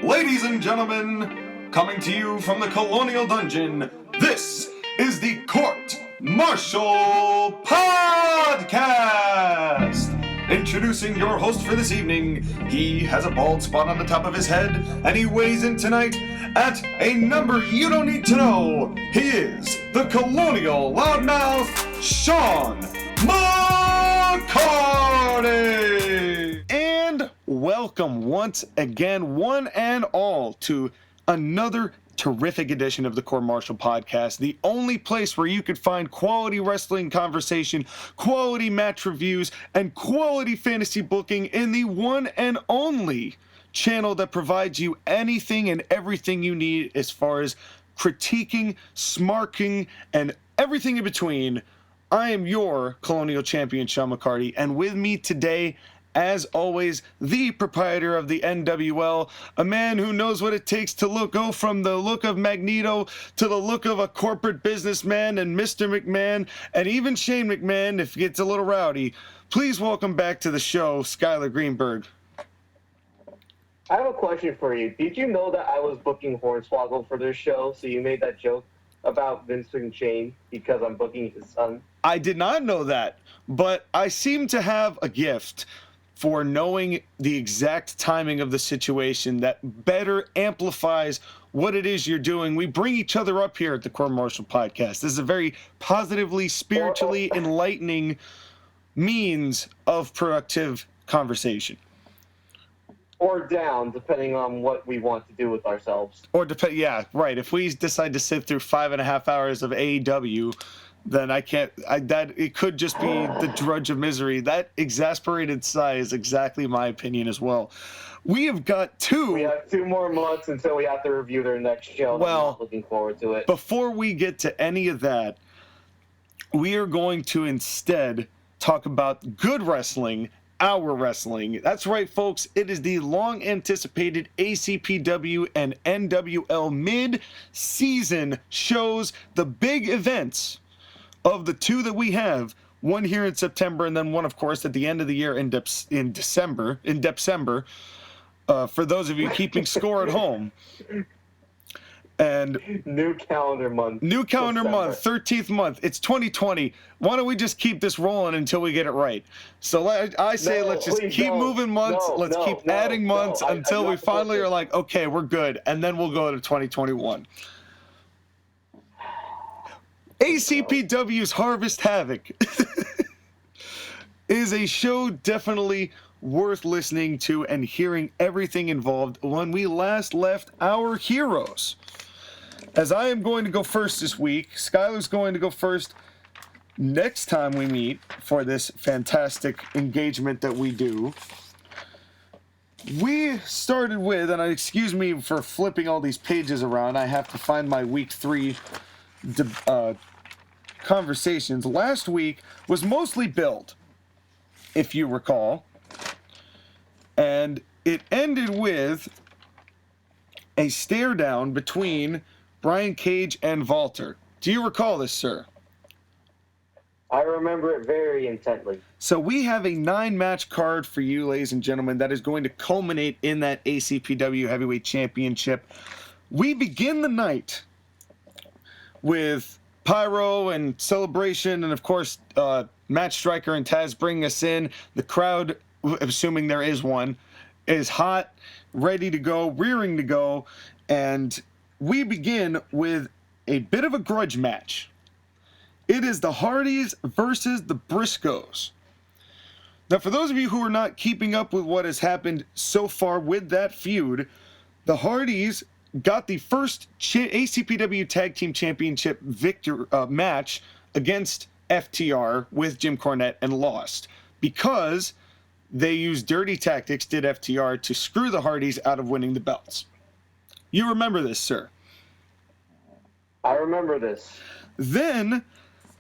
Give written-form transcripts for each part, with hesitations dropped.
Ladies and gentlemen, coming to you from the Colonial Dungeon, this is the Court Martial Podcast! Introducing your host for this evening, he has a bald spot on the top of his head, and he weighs in tonight at a number you don't need to know. He is the Colonial Loudmouth, Sean McCarty! And welcome once again, one and all, to another terrific edition of the Court Martial Podcast, the only place where you could find quality wrestling conversation, quality match reviews, and quality fantasy booking in the one and only channel that provides you anything and everything you need as far as critiquing, smarking, and everything in between. I am your Colonial Champion, Sean McCarty, and with me today, as always, the proprietor of the NWL, a man who knows what it takes to go from the look of Magneto to the look of a corporate businessman and Mr. McMahon, and even Shane McMahon if it gets a little rowdy. Please welcome back to the show, Skyler Greenberg. I have a question for you. Did you know that I was booking Hornswoggle for this show, so you made that joke about Vince and Shane because I'm booking his son? I did not know that, but I seem to have a gift for knowing the exact timing of the situation that better amplifies what it is you're doing. We bring each other up here at the Court Martial Podcast. This is a very positively, spiritually enlightening means of productive conversation. Or down, depending on what we want to do with ourselves. Yeah, right. If we decide to sit through 5.5 hours of AEW, then it could just be the drudge of misery. That exasperated sigh is exactly my opinion as well. We have 2 more months until we have to review their next show. Well, I'm not looking forward to it. Before we get to any of that, we are going to instead talk about good wrestling, our wrestling. That's right, folks. It is the long-anticipated ACPW and NWL mid-season shows, the big events of the 2 that we have, one here in September and then one, of course, at the end of the year in December. For those of you keeping score at home. And New calendar month, 13th month. It's 2020. Why don't we just keep this rolling until we get it right? So let's just keep moving months. Let's keep adding months until we finally are like, okay, we're good. And then we'll go to 2021. ACPW's Harvest Havoc is a show definitely worth listening to and hearing everything involved when we last left our heroes. As I am going to go first this week, Skyler's going to go first next time we meet for this fantastic engagement that we do. We started with, and excuse me for flipping all these pages around, I have to find my week 3 conversations. Last week was mostly build, if you recall, and it ended with a stare down between Brian Cage and Walter. Do you recall this, sir? I remember it very intently. So we have a 9-match card for you, ladies and gentlemen, that is going to culminate in that ACPW Heavyweight Championship. We begin the night with pyro and celebration, and of course, Matt Striker and Taz bring us in. The crowd, assuming there is one, is hot, ready to go, rearing to go, and we begin with a bit of a grudge match. It is the Hardys versus the Briscoes. Now, for those of you who are not keeping up with what has happened so far with that feud, the Hardys got the first ACPW Tag Team Championship match against FTR with Jim Cornette and lost because they used dirty tactics, did FTR, to screw the Hardys out of winning the belts. You remember this, sir? I remember this. Then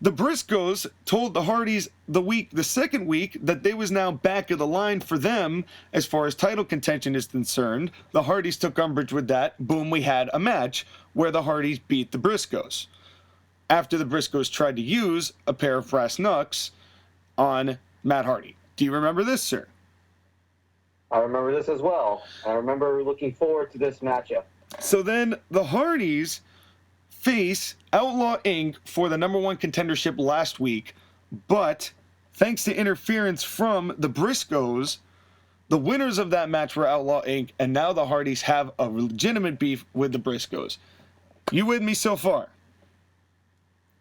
the Briscoes told the Hardys the second week that they was now back of the line for them as far as title contention is concerned. The Hardys took umbrage with that. Boom, we had a match where the Hardys beat the Briscoes. After the Briscoes tried to use a pair of brass knucks on Matt Hardy. Do you remember this, sir? I remember this as well. I remember looking forward to this matchup. So then the Hardys face Outlaw Inc. for the #1 contendership last week, but thanks to interference from the Briscoes, the winners of that match were Outlaw Inc., and now the Hardys have a legitimate beef with the Briscoes. You with me so far?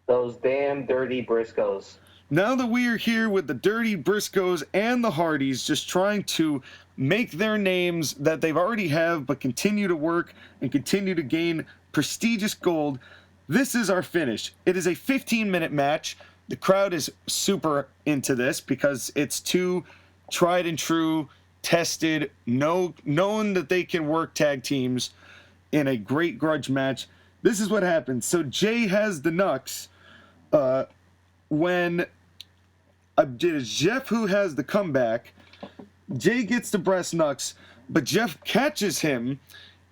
Those damn dirty Briscoes. Now that we are here with the dirty Briscoes and the Hardys just trying to make their names that they've already have but continue to work and continue to gain prestigious gold, this is our finish. It is a 15-minute match. The crowd is super into this because it's two tried and true, tested, known that they can work tag teams in a great grudge match. This is what happens. So Jay has the Nux when it is Jeff who has the comeback. Jay gets the breast Nux, but Jeff catches him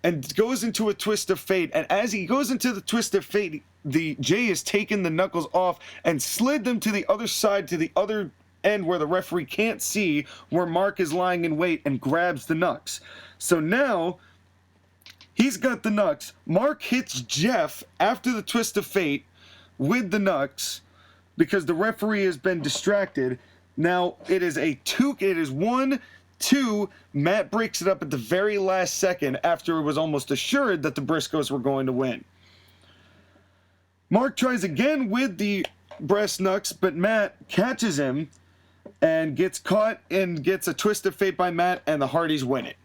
and goes into a twist of fate. And as he goes into the twist of fate, Jay has taken the knuckles off and slid them to the other side, to the other end where the referee can't see, where Mark is lying in wait, and grabs the Nux. So now he's got the Nux. Mark hits Jeff after the twist of fate with the Nux because the referee has been distracted. Now it is 1-2. Matt breaks it up at the very last second after it was almost assured that the Briscoes were going to win. Mark tries again with the breast Nux, but Matt catches him and gets caught and gets a twist of fate by Matt, and the Hardys win it.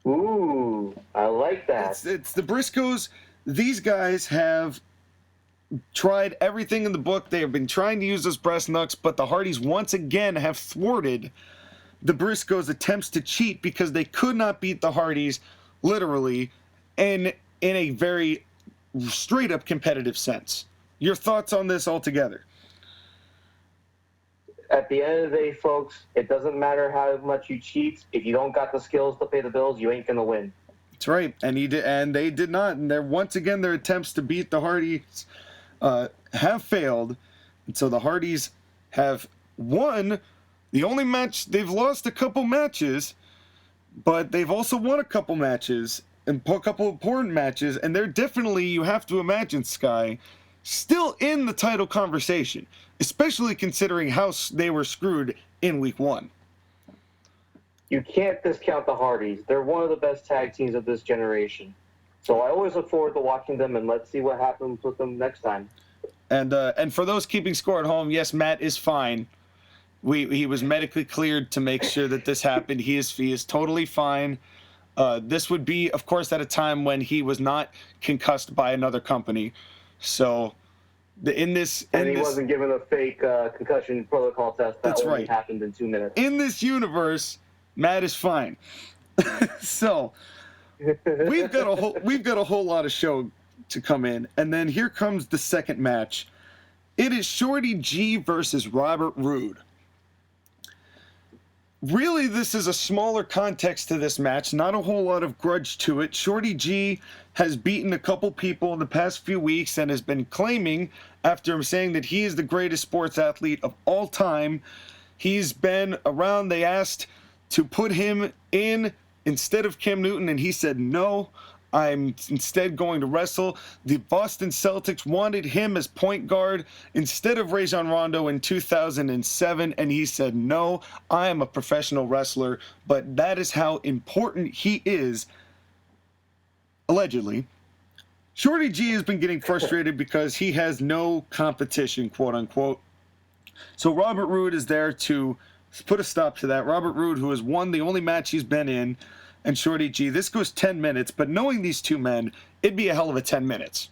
Ooh, I like that. It's the Briscoes. These guys have tried everything in the book. They have been trying to use those breast Nux, but the Hardys once again have thwarted the Briscoes' attempts to cheat because they could not beat the Hardys, literally, in a very straight-up competitive sense. Your thoughts on this altogether? At the end of the day, folks, it doesn't matter how much you cheat. If you don't got the skills to pay the bills, you ain't gonna win. That's right, and they did not. And once again, their attempts to beat the Hardys have failed, and so the Hardys have won the only match. They've lost a couple matches, but they've also won a couple matches and a couple important matches, and they're definitely, you have to imagine, Sky, still in the title conversation, especially considering how they were screwed in week 1. You can't discount the Hardys. They're one of the best tag teams of this generation. So I always look forward to watching them, and let's see what happens with them next time. And for those keeping score at home, yes, Matt is fine. He was medically cleared to make sure that this happened. He is totally fine. This would be, of course, at a time when he was not concussed by another company. So, he wasn't given a fake concussion protocol test. That's only right. Happened in 2 minutes. In this universe, Matt is fine. So, we've got a whole lot of show to come in, and then here comes the second match. It is Shorty G versus Robert Roode. Really, this is a smaller context to this match, not a whole lot of grudge to it. Shorty G has beaten a couple people in the past few weeks and has been claiming, after saying that he is the greatest sports athlete of all time, he's been around. They asked to put him in instead of Cam Newton, and he said, no, I'm instead going to wrestle. The Boston Celtics wanted him as point guard instead of Rajon Rondo in 2007, and he said, no, I am a professional wrestler. But that is how important he is, allegedly. Shorty G has been getting frustrated because he has no competition, quote unquote. So Robert Roode is there to put a stop to that. Robert Roode, who has won the only match he's been in, and Shorty G. This goes 10 minutes, but knowing these two men, it'd be a hell of a 10 minutes.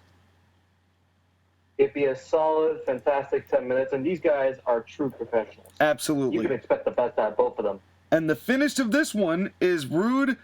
It'd be a solid, fantastic 10 minutes, and these guys are true professionals. Absolutely. You can expect the best out of both of them. And the finish of this one is Roode.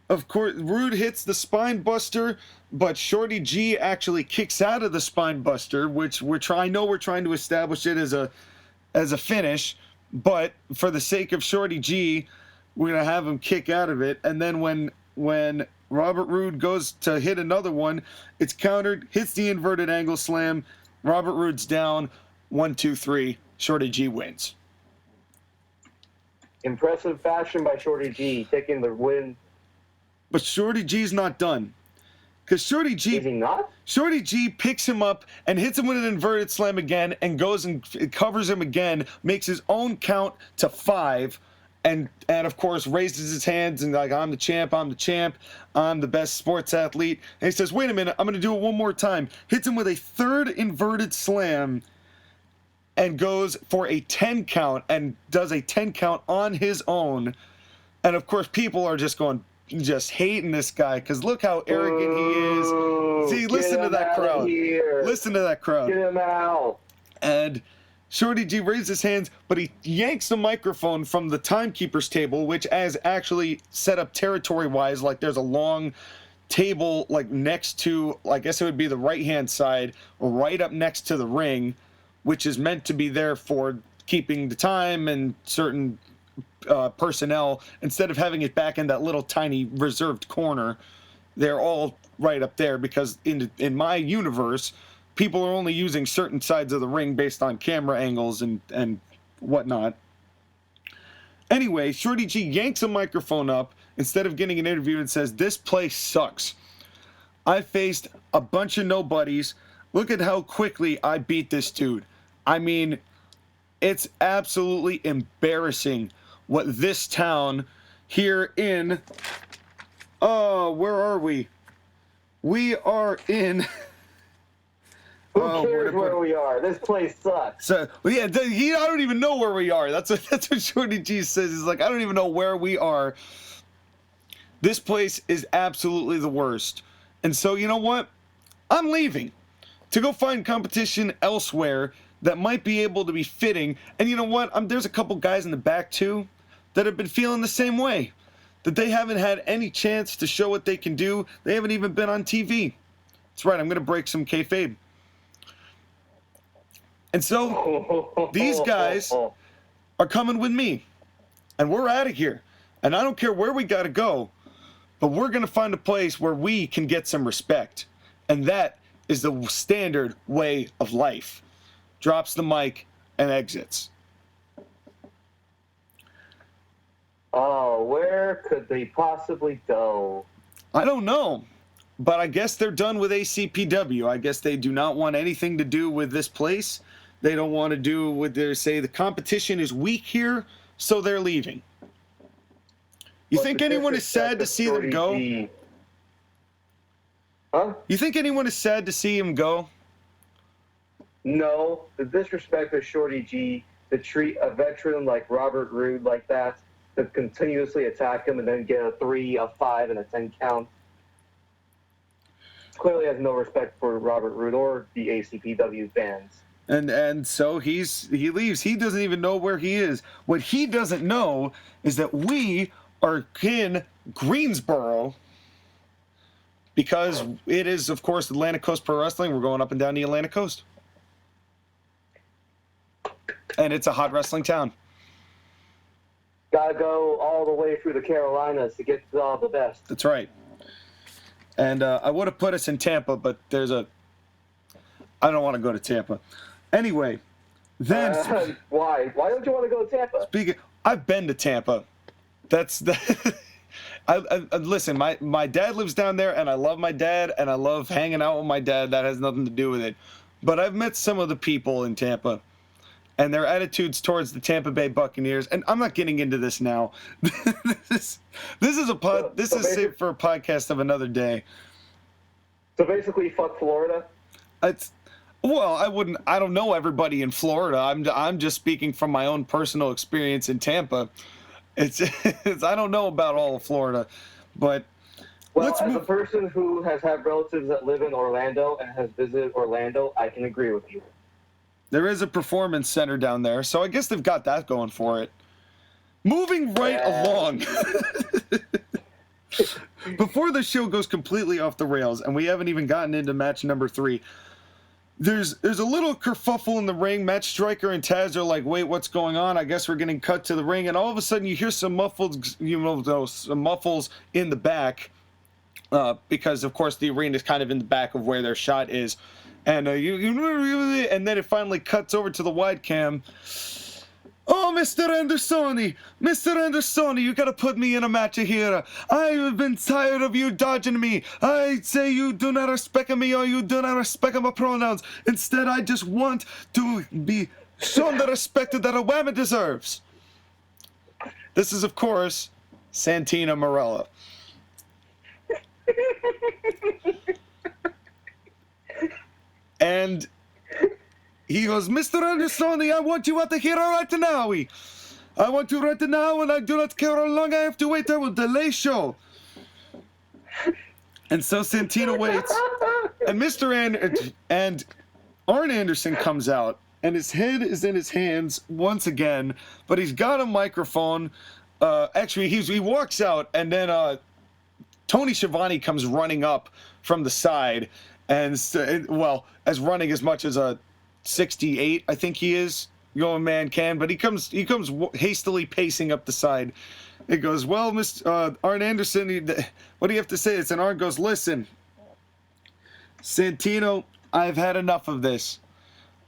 Of course, Roode hits the spine buster, but Shorty G actually kicks out of the spine buster, which I know we're trying to establish it as a finish, but for the sake of Shorty G, we're going to have him kick out of it. And then when Robert Roode goes to hit another one, it's countered, hits the inverted angle slam. Robert Roode's down. 1, 2, 3. Shorty G wins. Impressive fashion by Shorty G, taking the win. But Shorty G's not done. Because Shorty G... Is he not? Shorty G picks him up and hits him with an inverted slam again and goes and covers him again, makes his own count to 5, and of course raises his hands and like, I'm the champ, I'm the best sports athlete. And he says, wait a minute, I'm going to do it one more time. Hits him with a third inverted slam and goes for a 10 count and does a 10 count on his own. And of course people are just hating this guy because look how arrogant he is. See, listen to that crowd. Listen to that crowd. Get him out. And Shorty G raises his hands, but he yanks the microphone from the timekeeper's table, which is actually set up territory-wise. Like there's a long table like next to, I guess it would be the right-hand side, right up next to the ring, which is meant to be there for keeping the time and certain personnel. Instead of having it back in that little tiny reserved corner, they're all right up there because in my universe, people are only using certain sides of the ring based on camera angles and whatnot. Anyway, Shorty G yanks a microphone up instead of getting an interview and says, this place sucks. I faced a bunch of nobodies. Look at how quickly I beat this dude. I mean, it's absolutely embarrassing what this town here in, where are we? We are in... Who cares where we are? This place sucks. So, yeah, I don't even know where we are. That's what Shorty G says. He's like, I don't even know where we are. This place is absolutely the worst. And so, you know what? I'm leaving to go find competition elsewhere that might be able to be fitting. And you know what? There's a couple guys in the back, too, that have been feeling the same way. That they haven't had any chance to show what they can do. They haven't even been on TV. That's right, I'm going to break some kayfabe. And so, these guys are coming with me. And we're out of here. And I don't care where we got to go. But we're going to find a place where we can get some respect. And that is the standard way of life. Drops the mic and exits. Oh, where could they possibly go? I don't know. But I guess they're done with ACPW. I guess they do not want anything to do with this place. They don't want to do what they say. The competition is weak here, so they're leaving. You think anyone is sad to see them go? Huh? You think anyone is sad to see him go? No. The disrespect of Shorty G to treat a veteran like Robert Roode like that, to continuously attack him and then get a 3, a 5, and a 10 count. Clearly has no respect for Robert Roode or the ACPW fans. And so he leaves. He doesn't even know where he is. What he doesn't know is that we are in Greensboro because it is, of course, Atlantic Coast Pro Wrestling. We're going up and down the Atlantic Coast. And it's a hot wrestling town. Gotta go all the way through the Carolinas to get to all the best. That's right. And I would have put us in Tampa, but I don't want to go to Tampa. Anyway, then... Why? Why don't you want to go to Tampa? I've been to Tampa. Listen, my dad lives down there, and I love my dad, and I love hanging out with my dad. That has nothing to do with it. But I've met some of the people in Tampa, and their attitudes towards the Tampa Bay Buccaneers. And I'm not getting into this now. This is saved for a podcast of another day. So basically, fuck Florida. Well, I don't know everybody in Florida. I'm just speaking from my own personal experience in Tampa. It's I don't know about all of Florida, but well, as a person who has had relatives that live in Orlando and has visited Orlando, I can agree with you. There is a performance center down there, so I guess they've got that going for it. Moving right along. Before the show goes completely off the rails, and we haven't even gotten into match number 3, there's a little kerfuffle in the ring. Matt Striker and Taz are like, wait, what's going on? I guess we're getting cut to the ring. And all of a sudden you hear some muffles in the back because, of course, the arena is kind of in the back of where their shot is. And and then it finally cuts over to the wide cam. Oh, Mr. Andersoni, you gotta put me in a match here. I've been tired of you dodging me. I say you do not respect me or you do not respect my pronouns. Instead, I just want to be shown the respect that a woman deserves. This is, of course, Santina Marella. And he goes, Mr. Andersoni, I want you out here right now. I want you right now, and I do not care how long I have to wait. I will delay show. And so Santina waits, and and Arn Anderson comes out, and his head is in his hands once again, but he's got a microphone. Actually, he walks out, and then Tony Schiavone comes running up from the side, and as running as much as a 68, I think he is, going man can, but he comes hastily pacing up the side. It goes, well, Mr. Arn Anderson, what do you have to say? And Arn goes, listen, Santino, I've had enough of this.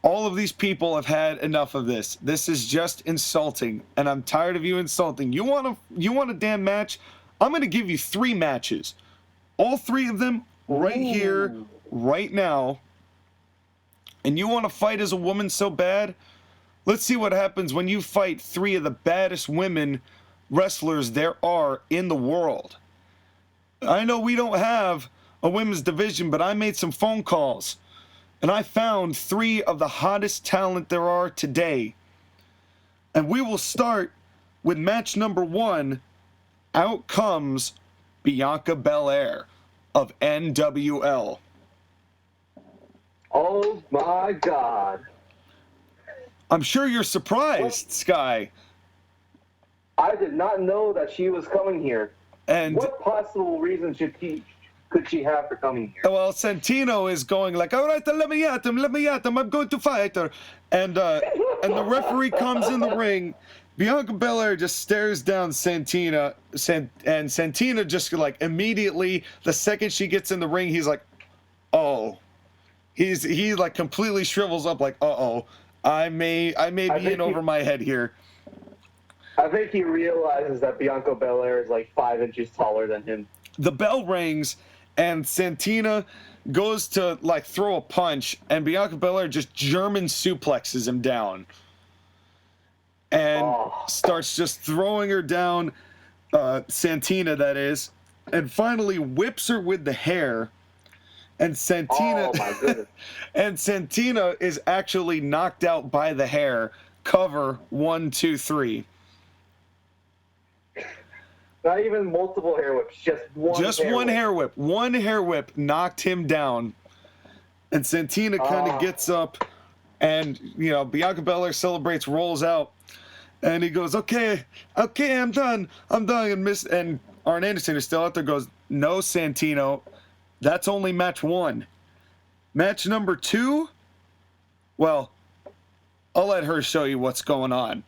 All of these people have had enough of this. This is just insulting, and I'm tired of you insulting. You want a damn match? I'm going to give you 3 matches. All 3 of them right here, right now. And you want to fight as a woman so bad? Let's see what happens when you fight 3 of the baddest women wrestlers there are in the world. I know we don't have a women's division, but I made some phone calls. And I found 3 of the hottest talent there are today. And we will start with match number 1. Out comes Bianca Belair of NWL. Oh my God. I'm sure you're surprised, Sky. I did not know that she was coming here. And what possible reason could she have for coming here? Well, Santino is going like, all right, let me at him, I'm going to fight her. And the referee comes in the ring. Bianca Belair just stares down Santina, and Santina just like immediately, the second she gets in the ring, he's like, oh. He like completely shrivels up like, uh-oh, I may be in over my head here. I think he realizes that Bianca Belair is like 5 inches taller than him. The bell rings, and Santina goes to like throw a punch, and Bianca Belair just German suplexes him down. And starts just throwing her down, Santina that is, and finally whips her with the hair. And Santina, oh my goodness. And Santina is actually knocked out by the hair. Cover 1, 2, 3. Not even multiple hair whips, just one hair whip. One hair whip knocked him down. And Santina kind of gets up, and Bianca Belair celebrates, rolls out, and he goes, okay, I'm done. And Arn Anderson is still out there, goes, no, Santino. That's only match 1. Match number 2? Well, I'll let her show you what's going on.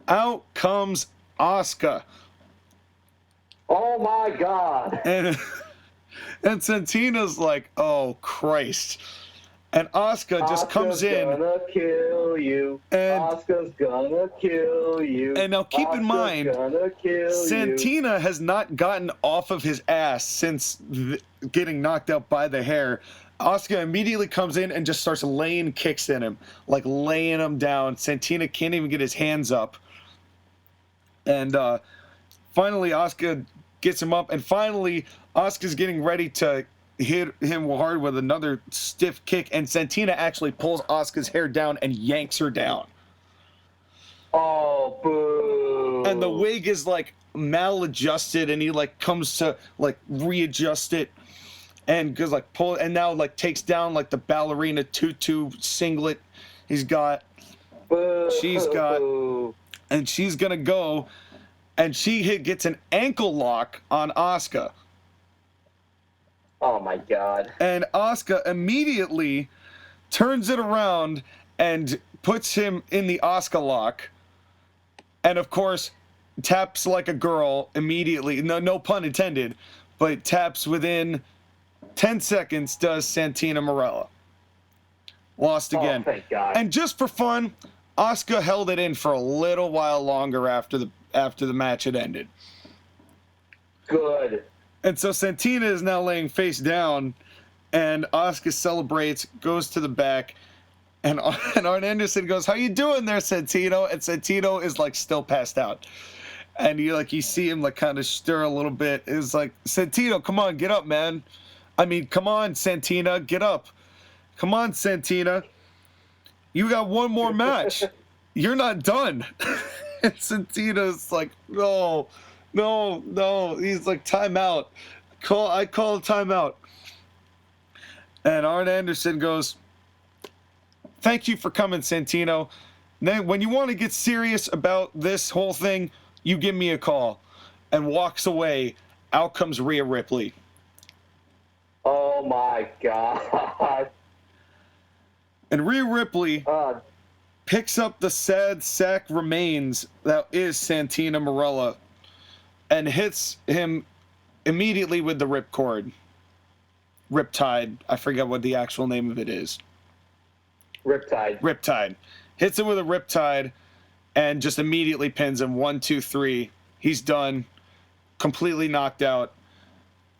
Out comes Asuka. Oh my God. And Santina's like, oh Christ. And Asuka just comes in. Asuka's gonna kill you. Asuka's gonna kill you. And now keep in mind, Santina has not gotten off of his ass since getting knocked out by the hair. Asuka immediately comes in and just starts laying kicks in him, like laying him down. Santina can't even get his hands up. And finally, Asuka gets him up, and finally, Asuka's getting ready to hit him hard with another stiff kick, and Santina actually pulls Asuka's hair down and yanks her down. Oh, boo. And the wig is like maladjusted, and he like comes to like readjust it, and goes like pull, and now like takes down like the ballerina tutu singlet he's got. Boo. She's got, and she's gonna go, and she gets an ankle lock on Asuka. Oh my God. And Asuka immediately turns it around and puts him in the Asuka lock. And of course, taps like a girl immediately. No pun intended, but taps within 10 seconds does Santina Marella. Lost again. Oh, thank God. And just for fun, Asuka held it in for a little while longer after the match had ended. Good. And so Santina is now laying face down, and Asuka celebrates, goes to the back, and Arn Anderson goes, "How you doing there, Santino?" And Santino is like still passed out. And you see him like kind of stir a little bit. It's like, "Santino, come on, get up, man. I mean, come on, Santina, get up. Come on, Santina. You got one more match. You're not done." And Santino's like, no. He's like, "Timeout. I call a timeout." And Arn Anderson goes, "Thank you for coming, Santino. Then when you want to get serious about this whole thing, you give me a call." And walks away. Out comes Rhea Ripley. Oh my God. And Rhea Ripley picks up the sad sack remains that is Santina Marella and hits him immediately with the ripcord. Riptide. I forget what the actual name of it is. Riptide. Hits him with a riptide and just immediately pins him. 1, 2, 3. He's done. Completely knocked out.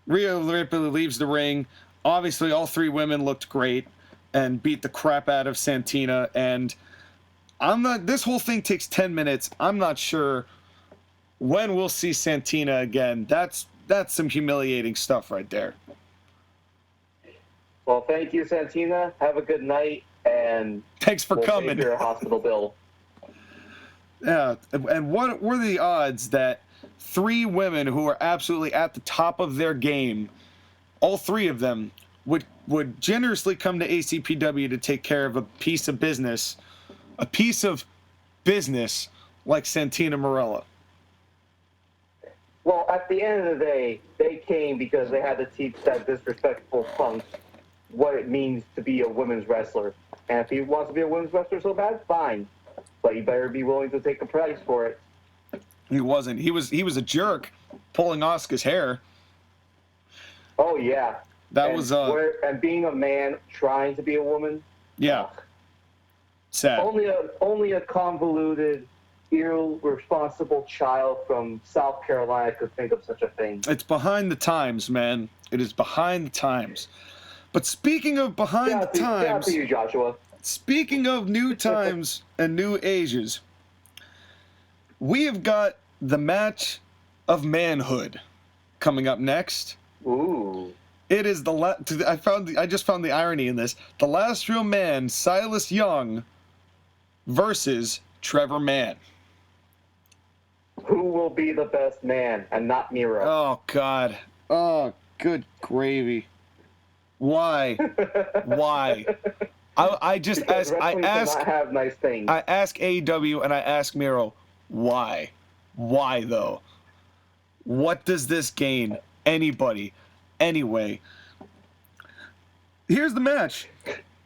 Rhea Ripley leaves the ring. Obviously, all three women looked great and beat the crap out of Santina. And this whole thing takes 10 minutes. I'm not sure when we'll see Santina again. That's some humiliating stuff right there. Well, thank you, Santina. Have a good night, and thanks for coming. Pay your hospital bill. Yeah, and what were the odds that three women who are absolutely at the top of their game, all three of them, would generously come to ACPW to take care of a piece of business like Santina Marella? Well, at the end of the day, they came because they had to teach that disrespectful punk what it means to be a women's wrestler. And if he wants to be a women's wrestler so bad, fine. But you better be willing to take a price for it. He wasn't. He was a jerk pulling Asuka's hair. Oh, yeah. And being a man trying to be a woman. Yeah. Sad. Only a convoluted, irresponsible child from South Carolina could think of such a thing. It's behind the times, man. It is behind the times. But speaking of behind the times, shout out to you, Joshua. Speaking of new times and new ages, we have got the match of manhood coming up next. Ooh. It is I just found the irony in this. The last real man, Silas Young, versus Trevor Mann. Who will be the best man and not Miro? Oh God. Oh, good gravy. Why? Why? I have nice things. I ask AEW and I ask Miro, why? Why though? What does this gain anybody? Anyway, here's the match.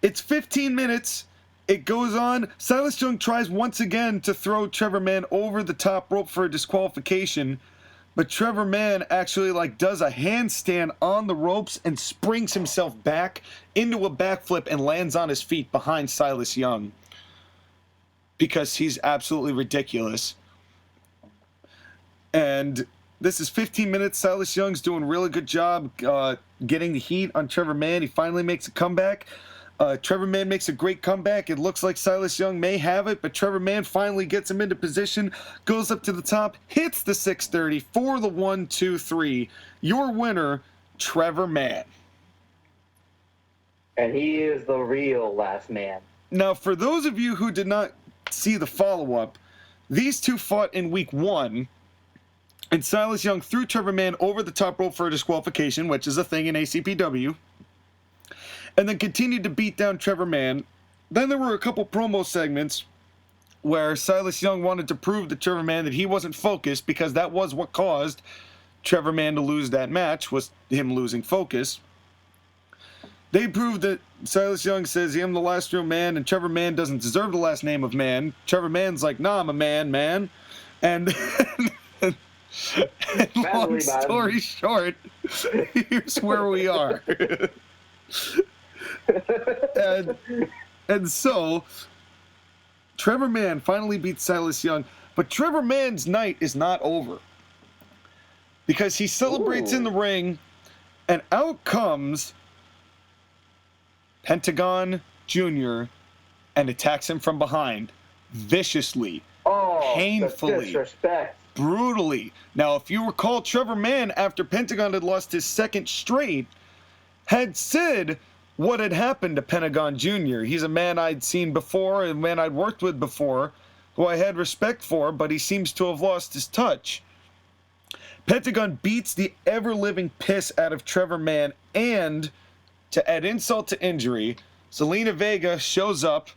It's 15 minutes. It goes on. Silas Young tries once again to throw Trevor Mann over the top rope for a disqualification, but Trevor Mann actually does a handstand on the ropes and springs himself back into a backflip and lands on his feet behind Silas Young because he's absolutely ridiculous. And this is 15 minutes. Silas Young's doing a really good job getting the heat on Trevor Mann. He finally makes a comeback. Trevor Mann makes a great comeback. It looks like Silas Young may have it, but Trevor Mann finally gets him into position, goes up to the top, hits the 630 for the 1, 2, 3. Your winner, Trevor Mann. And he is the real last man. Now, for those of you who did not see the follow-up, these two fought in week 1, and Silas Young threw Trevor Mann over the top rope for a disqualification, which is a thing in ACPW, and then continued to beat down Trevor Mann. Then there were a couple promo segments where Silas Young wanted to prove to Trevor Mann that he wasn't focused, because that was what caused Trevor Mann to lose that match, was him losing focus. They proved that Silas Young says, I'm the last real man, and Trevor Mann doesn't deserve the last name of man. Trevor Mann's like, nah, I'm a man. And long story short, here's where we are. and so Trevor Mann finally beats Silas Young, but Trevor Mann's night is not over. Because he celebrates in the ring, and out comes Pentagon Jr. and attacks him from behind, viciously, painfully, disrespect, brutally. Now, if you recall, Trevor Mann, after Pentagon had lost his second straight, had said what had happened to Pentagon Jr. He's a man I'd seen before, a man I'd worked with before, who I had respect for, but he seems to have lost his touch. Pentagon beats the ever-living piss out of Trevor Mann, and to add insult to injury, Zelina Vega shows up,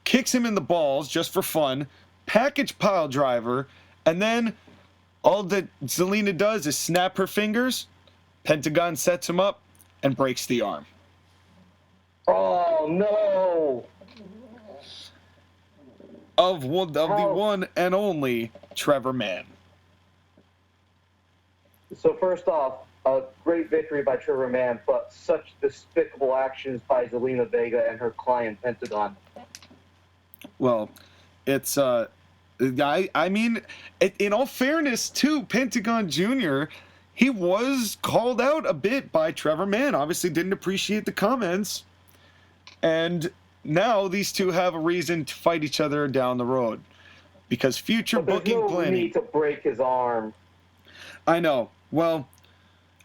kicks him in the balls just for fun, package pile driver, and then all that Zelina does is snap her fingers. Pentagon sets him up and breaks the arm. Oh, no! Of the one and only Trevor Mann. So first off, a great victory by Trevor Mann, but such despicable actions by Zelina Vega and her client Pentagon. Well, it's I mean, in all fairness to Pentagon Jr., he was called out a bit by Trevor Mann. Obviously, didn't appreciate the comments, and now these two have a reason to fight each other down the road because future booking planning. Need to break his arm. I know. Well,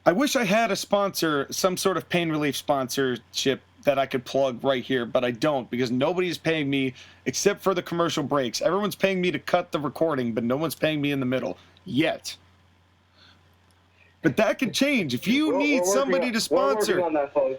I wish I had a sponsor, some sort of pain relief sponsorship that I could plug right here, but I don't because nobody's paying me except for the commercial breaks. Everyone's paying me to cut the recording, but no one's paying me in the middle yet. But that could change. If you need somebody to sponsor,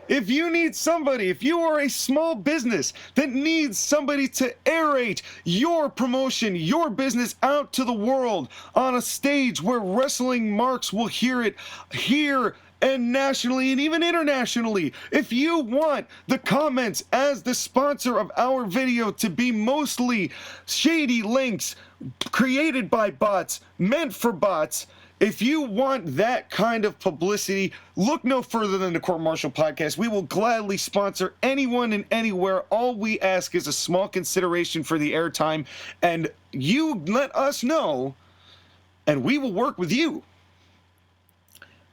if you need somebody, if you are a small business that needs somebody to aerate your promotion, your business out to the world on a stage where wrestling marks will hear it here and nationally and even internationally. If you want the comments as the sponsor of our video to be mostly shady links created by bots, meant for bots, if you want that kind of publicity, look no further than the Court Martial Podcast. We will gladly sponsor anyone and anywhere. All we ask is a small consideration for the airtime, and you let us know, and we will work with you.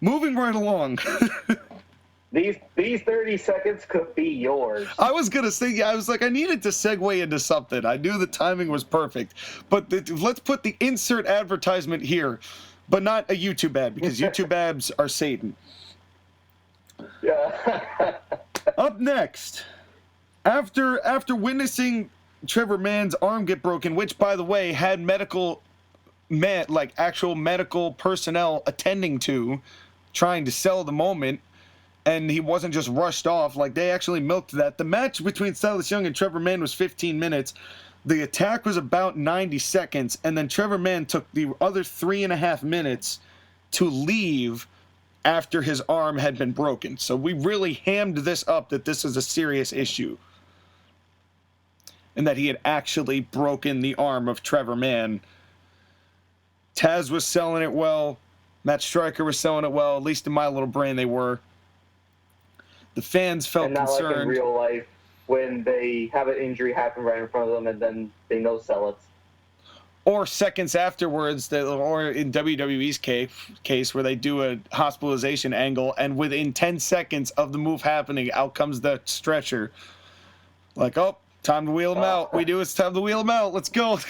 Moving right along. These 30 seconds could be yours. I was going to say, I was like, I needed to segue into something. I knew the timing was perfect. But let's put the insert advertisement here. But not a YouTube ad, because YouTube ads are Satan. Yeah. Up next, after witnessing Trevor Mann's arm get broken, which, by the way, had actual medical personnel attending to, trying to sell the moment, and he wasn't just rushed off, like they actually milked that. The match between Silas Young and Trevor Mann was 15 minutes. The attack was about 90 seconds, and then Trevor Mann took the other 3.5 minutes to leave after his arm had been broken. So we really hammed this up that this is a serious issue. And that he had actually broken the arm of Trevor Mann. Taz was selling it well. Matt Striker was selling it well. At least in my little brain they were. The fans felt and not concerned. Like in real life, when they have an injury happen right in front of them and then they no-sell it. Or seconds afterwards, or in WWE's case, where they do a hospitalization angle, and within 10 seconds of the move happening, out comes the stretcher. Like, oh, time to wheel him out. It's time to wheel him out. Let's go.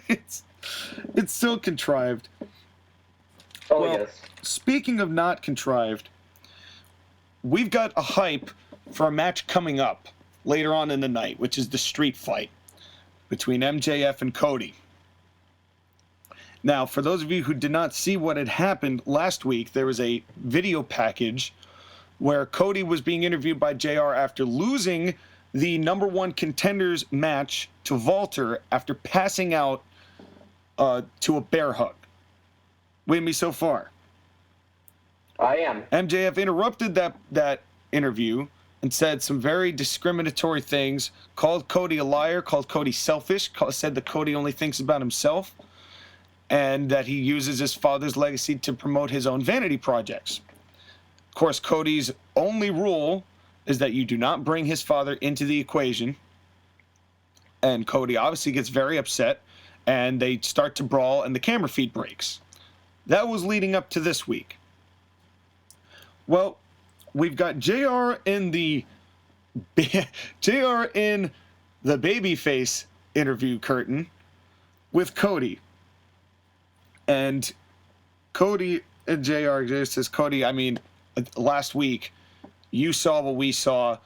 It's so contrived. Oh, well, yes. Speaking of not contrived, we've got a hype for a match coming up later on in the night, which is the street fight between MJF and Cody. Now, for those of you who did not see what had happened last week, there was a video package where Cody was being interviewed by JR after losing the number one contenders match to Walter after passing out to a bear hug. With me so far? I am. MJF interrupted that interview and said some very discriminatory things, called Cody a liar, called Cody selfish, said that Cody only thinks about himself, and that he uses his father's legacy to promote his own vanity projects. Of course, Cody's only rule is that you do not bring his father into the equation. and Cody obviously gets very upset, and they start to brawl, and the camera feed breaks. That was leading up to this week. Well, we've got JR in the babyface interview curtain with Cody. And Cody and JR says, Cody, I mean, last week, you saw what we saw.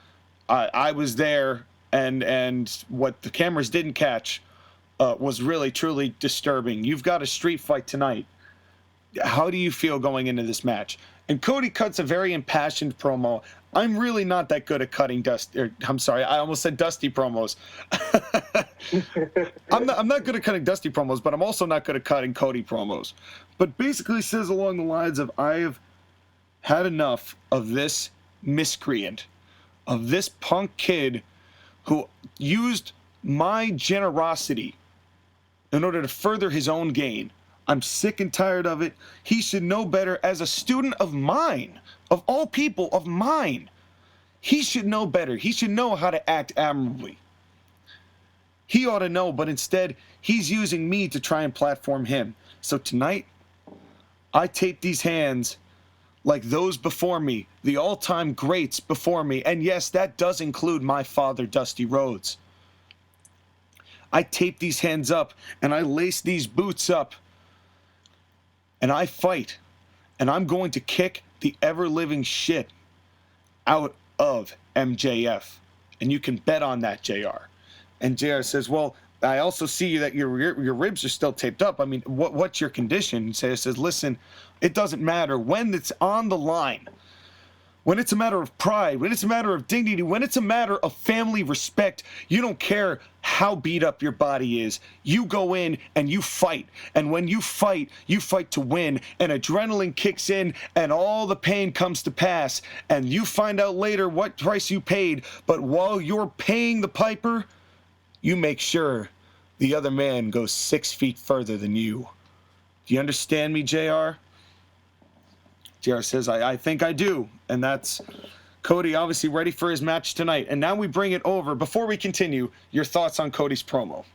I was there, and what the cameras didn't catch was really, truly disturbing. You've got a street fight tonight. How do you feel going into this match? And Cody cuts a very impassioned promo. I'm really not that good at cutting I'm sorry, I almost said dusty promos. I'm not good at cutting dusty promos, but I'm also not good at cutting Cody promos. But basically says along the lines of, I have had enough of this miscreant, of this punk kid who used my generosity in order to further his own gain. I'm sick and tired of it. He should know better. As a student of mine, of all people, of mine, he should know better. He should know how to act admirably. He ought to know, but instead, he's using me to try and platform him. So tonight, I tape these hands like those before me, the all-time greats before me. And yes, that does include my father, Dusty Rhodes. I tape these hands up, and I lace these boots up, and I fight, and I'm going to kick the ever-living shit out of MJF. And you can bet on that, JR. And JR says, well, I also see that your ribs are still taped up. I mean, what's your condition? And JR says, listen, it doesn't matter. When it's on the line, when it's a matter of pride, when it's a matter of dignity, when it's a matter of family respect, you don't care how beat up your body is. You go in and you fight. And when you fight to win. And adrenaline kicks in and all the pain comes to pass. And you find out later what price you paid. But while you're paying the piper, you make sure the other man goes 6 feet further than you. Do you understand me, JR? JR says, I think I do. And that's Cody obviously ready for his match tonight. And now we bring it over. Before we continue, your thoughts on Cody's promo.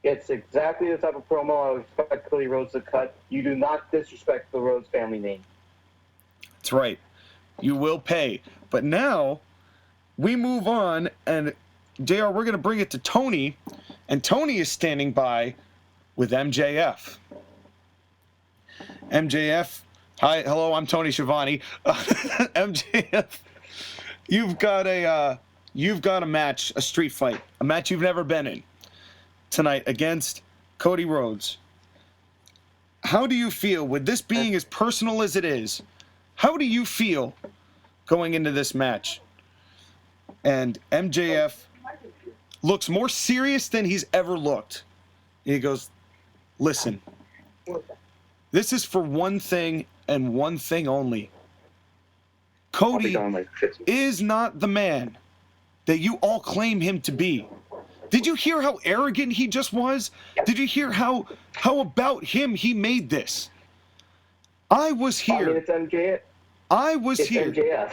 It's exactly the type of promo I would expect Cody Rhodes to cut. You do not disrespect the Rhodes family name. That's right. You will pay. But now we move on, and JR, we're going to bring it to Toni. And Toni is standing by with MJF. MJF, hi, hello, I'm Tony Schiavone. MJF, you've got a match, a street fight, a match you've never been in tonight against Cody Rhodes. How do you feel, with this being as personal as it is, how do you feel going into this match? And MJF looks more serious than he's ever looked. He goes, listen, this is for one thing and one thing only. Cody is not the man that you all claim him to be. Did you hear how arrogant he just was? Did you hear how about him he made this? I was here. I mean, it's MJF. I was it's here. MJF.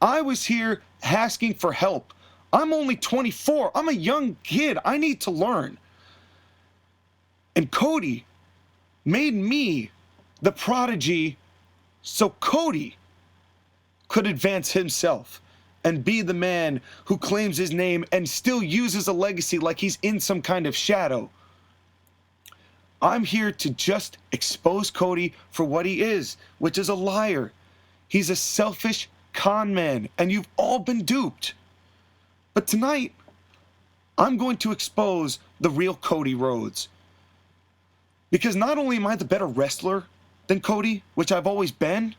I was here asking for help. I'm only 24. I'm a young kid. I need to learn. And Cody made me the prodigy so Cody could advance himself and be the man who claims his name and still uses a legacy like he's in some kind of shadow. I'm here to just expose Cody for what he is, which is a liar. He's a selfish con man, and you've all been duped. But tonight, I'm going to expose the real Cody Rhodes. Because not only am I the better wrestler than Cody, which I've always been,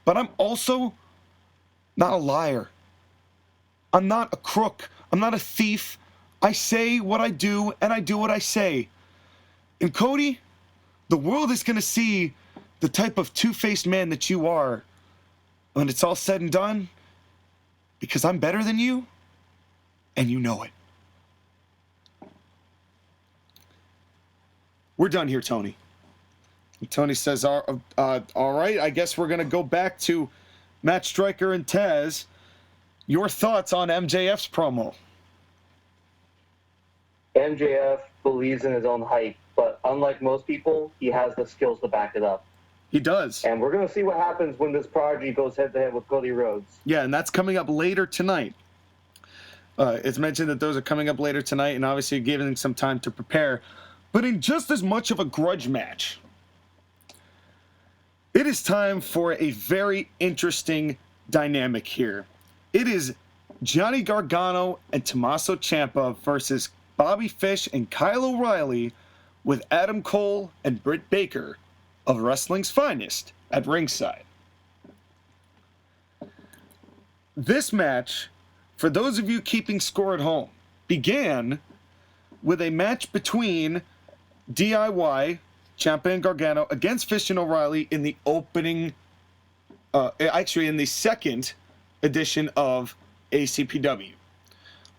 but I'm also not a liar. I'm not a crook. I'm not a thief. I say what I do, and I do what I say. And Cody, the world is going to see the type of two-faced man that you are when it's all said and done, because I'm better than you, and you know it. We're done here, Toni. And Toni says, all right, I guess we're going to go back to Matt Striker and Taz. Your thoughts on MJF's promo? MJF believes in his own hype, but unlike most people, he has the skills to back it up. He does. And we're going to see what happens when this prodigy goes head-to-head with Cody Rhodes. Yeah, and that's coming up later tonight. It's mentioned that those are coming up later tonight, and obviously giving some time to prepare. But in just as much of a grudge match, it is time for a very interesting dynamic here. It is Johnny Gargano and Tommaso Ciampa versus Bobby Fish and Kyle O'Reilly with Adam Cole and Britt Baker of wrestling's finest at ringside. This match, for those of you keeping score at home, began with a match between DIY, Ciampa and Gargano, against Fish and O'Reilly in the opening, in the second edition of ACPW.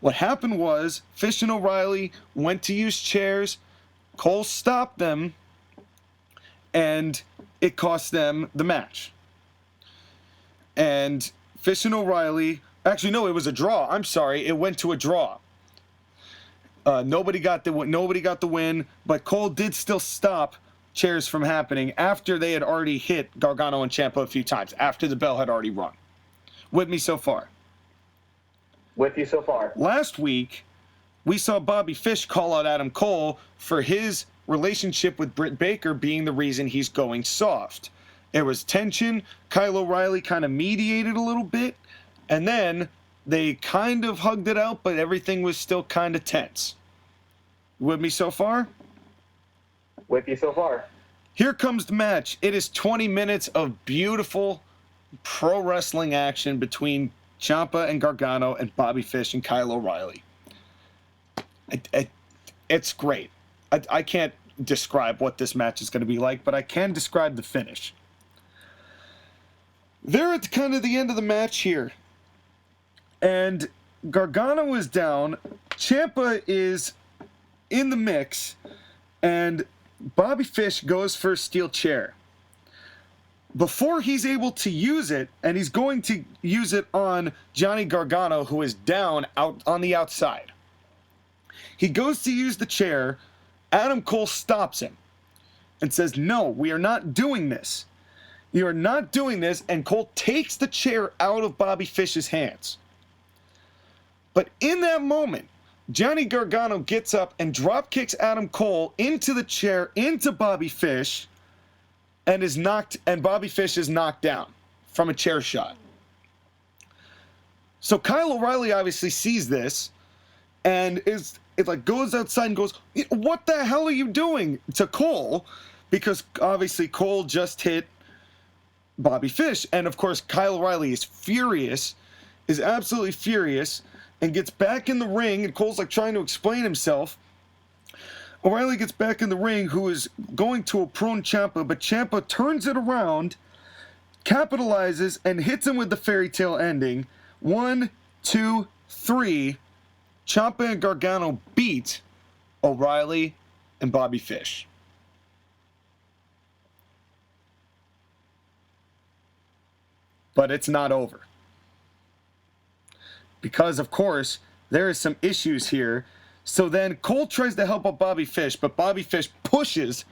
What happened was Fish and O'Reilly went to use chairs, Cole stopped them, and it cost them the match. And Fish and O'Reilly, actually no, it was a draw. I'm sorry, it went to a draw. Nobody got the win, but Cole did still stop chairs from happening after they had already hit Gargano and Ciampa a few times, after the bell had already rung. With me so far? With you so far. Last week, we saw Bobby Fish call out Adam Cole for his relationship with Britt Baker being the reason he's going soft. There was tension. Kyle O'Reilly kind of mediated a little bit, and then they kind of hugged it out, but everything was still kind of tense. With me so far? With you so far. Here comes the match. It is 20 minutes of beautiful pro wrestling action between Ciampa and Gargano and Bobby Fish and Kyle O'Reilly. It's great. I can't describe what this match is going to be like, but I can describe the finish. They're at kind of the end of the match here. And Gargano is down. Ciampa is in the mix. And Bobby Fish goes for a steel chair. Before he's able to use it, and he's going to use it on Johnny Gargano, who is down out on the outside. He goes to use the chair. Adam Cole stops him and says, "No, we are not doing this. You are not doing this." And Cole takes the chair out of Bobby Fish's hands. But in that moment, Johnny Gargano gets up and drop kicks Adam Cole into the chair, into Bobby Fish, and Bobby Fish is knocked down from a chair shot. So Kyle O'Reilly obviously sees this and goes outside and goes, "What the hell are you doing?" to Cole, because obviously Cole just hit Bobby Fish. And of course, Kyle O'Reilly is furious, is absolutely furious, and gets back in the ring, and Cole's trying to explain himself. O'Reilly gets back in the ring, who is going to a prone Ciampa, but Ciampa turns it around, capitalizes, and hits him with the fairy tale ending. 1, 2, 3. Ciampa and Gargano beat O'Reilly and Bobby Fish. But it's not over. Because, of course, there is some issues here. So then Cole tries to help out Bobby Fish, but Bobby Fish pushes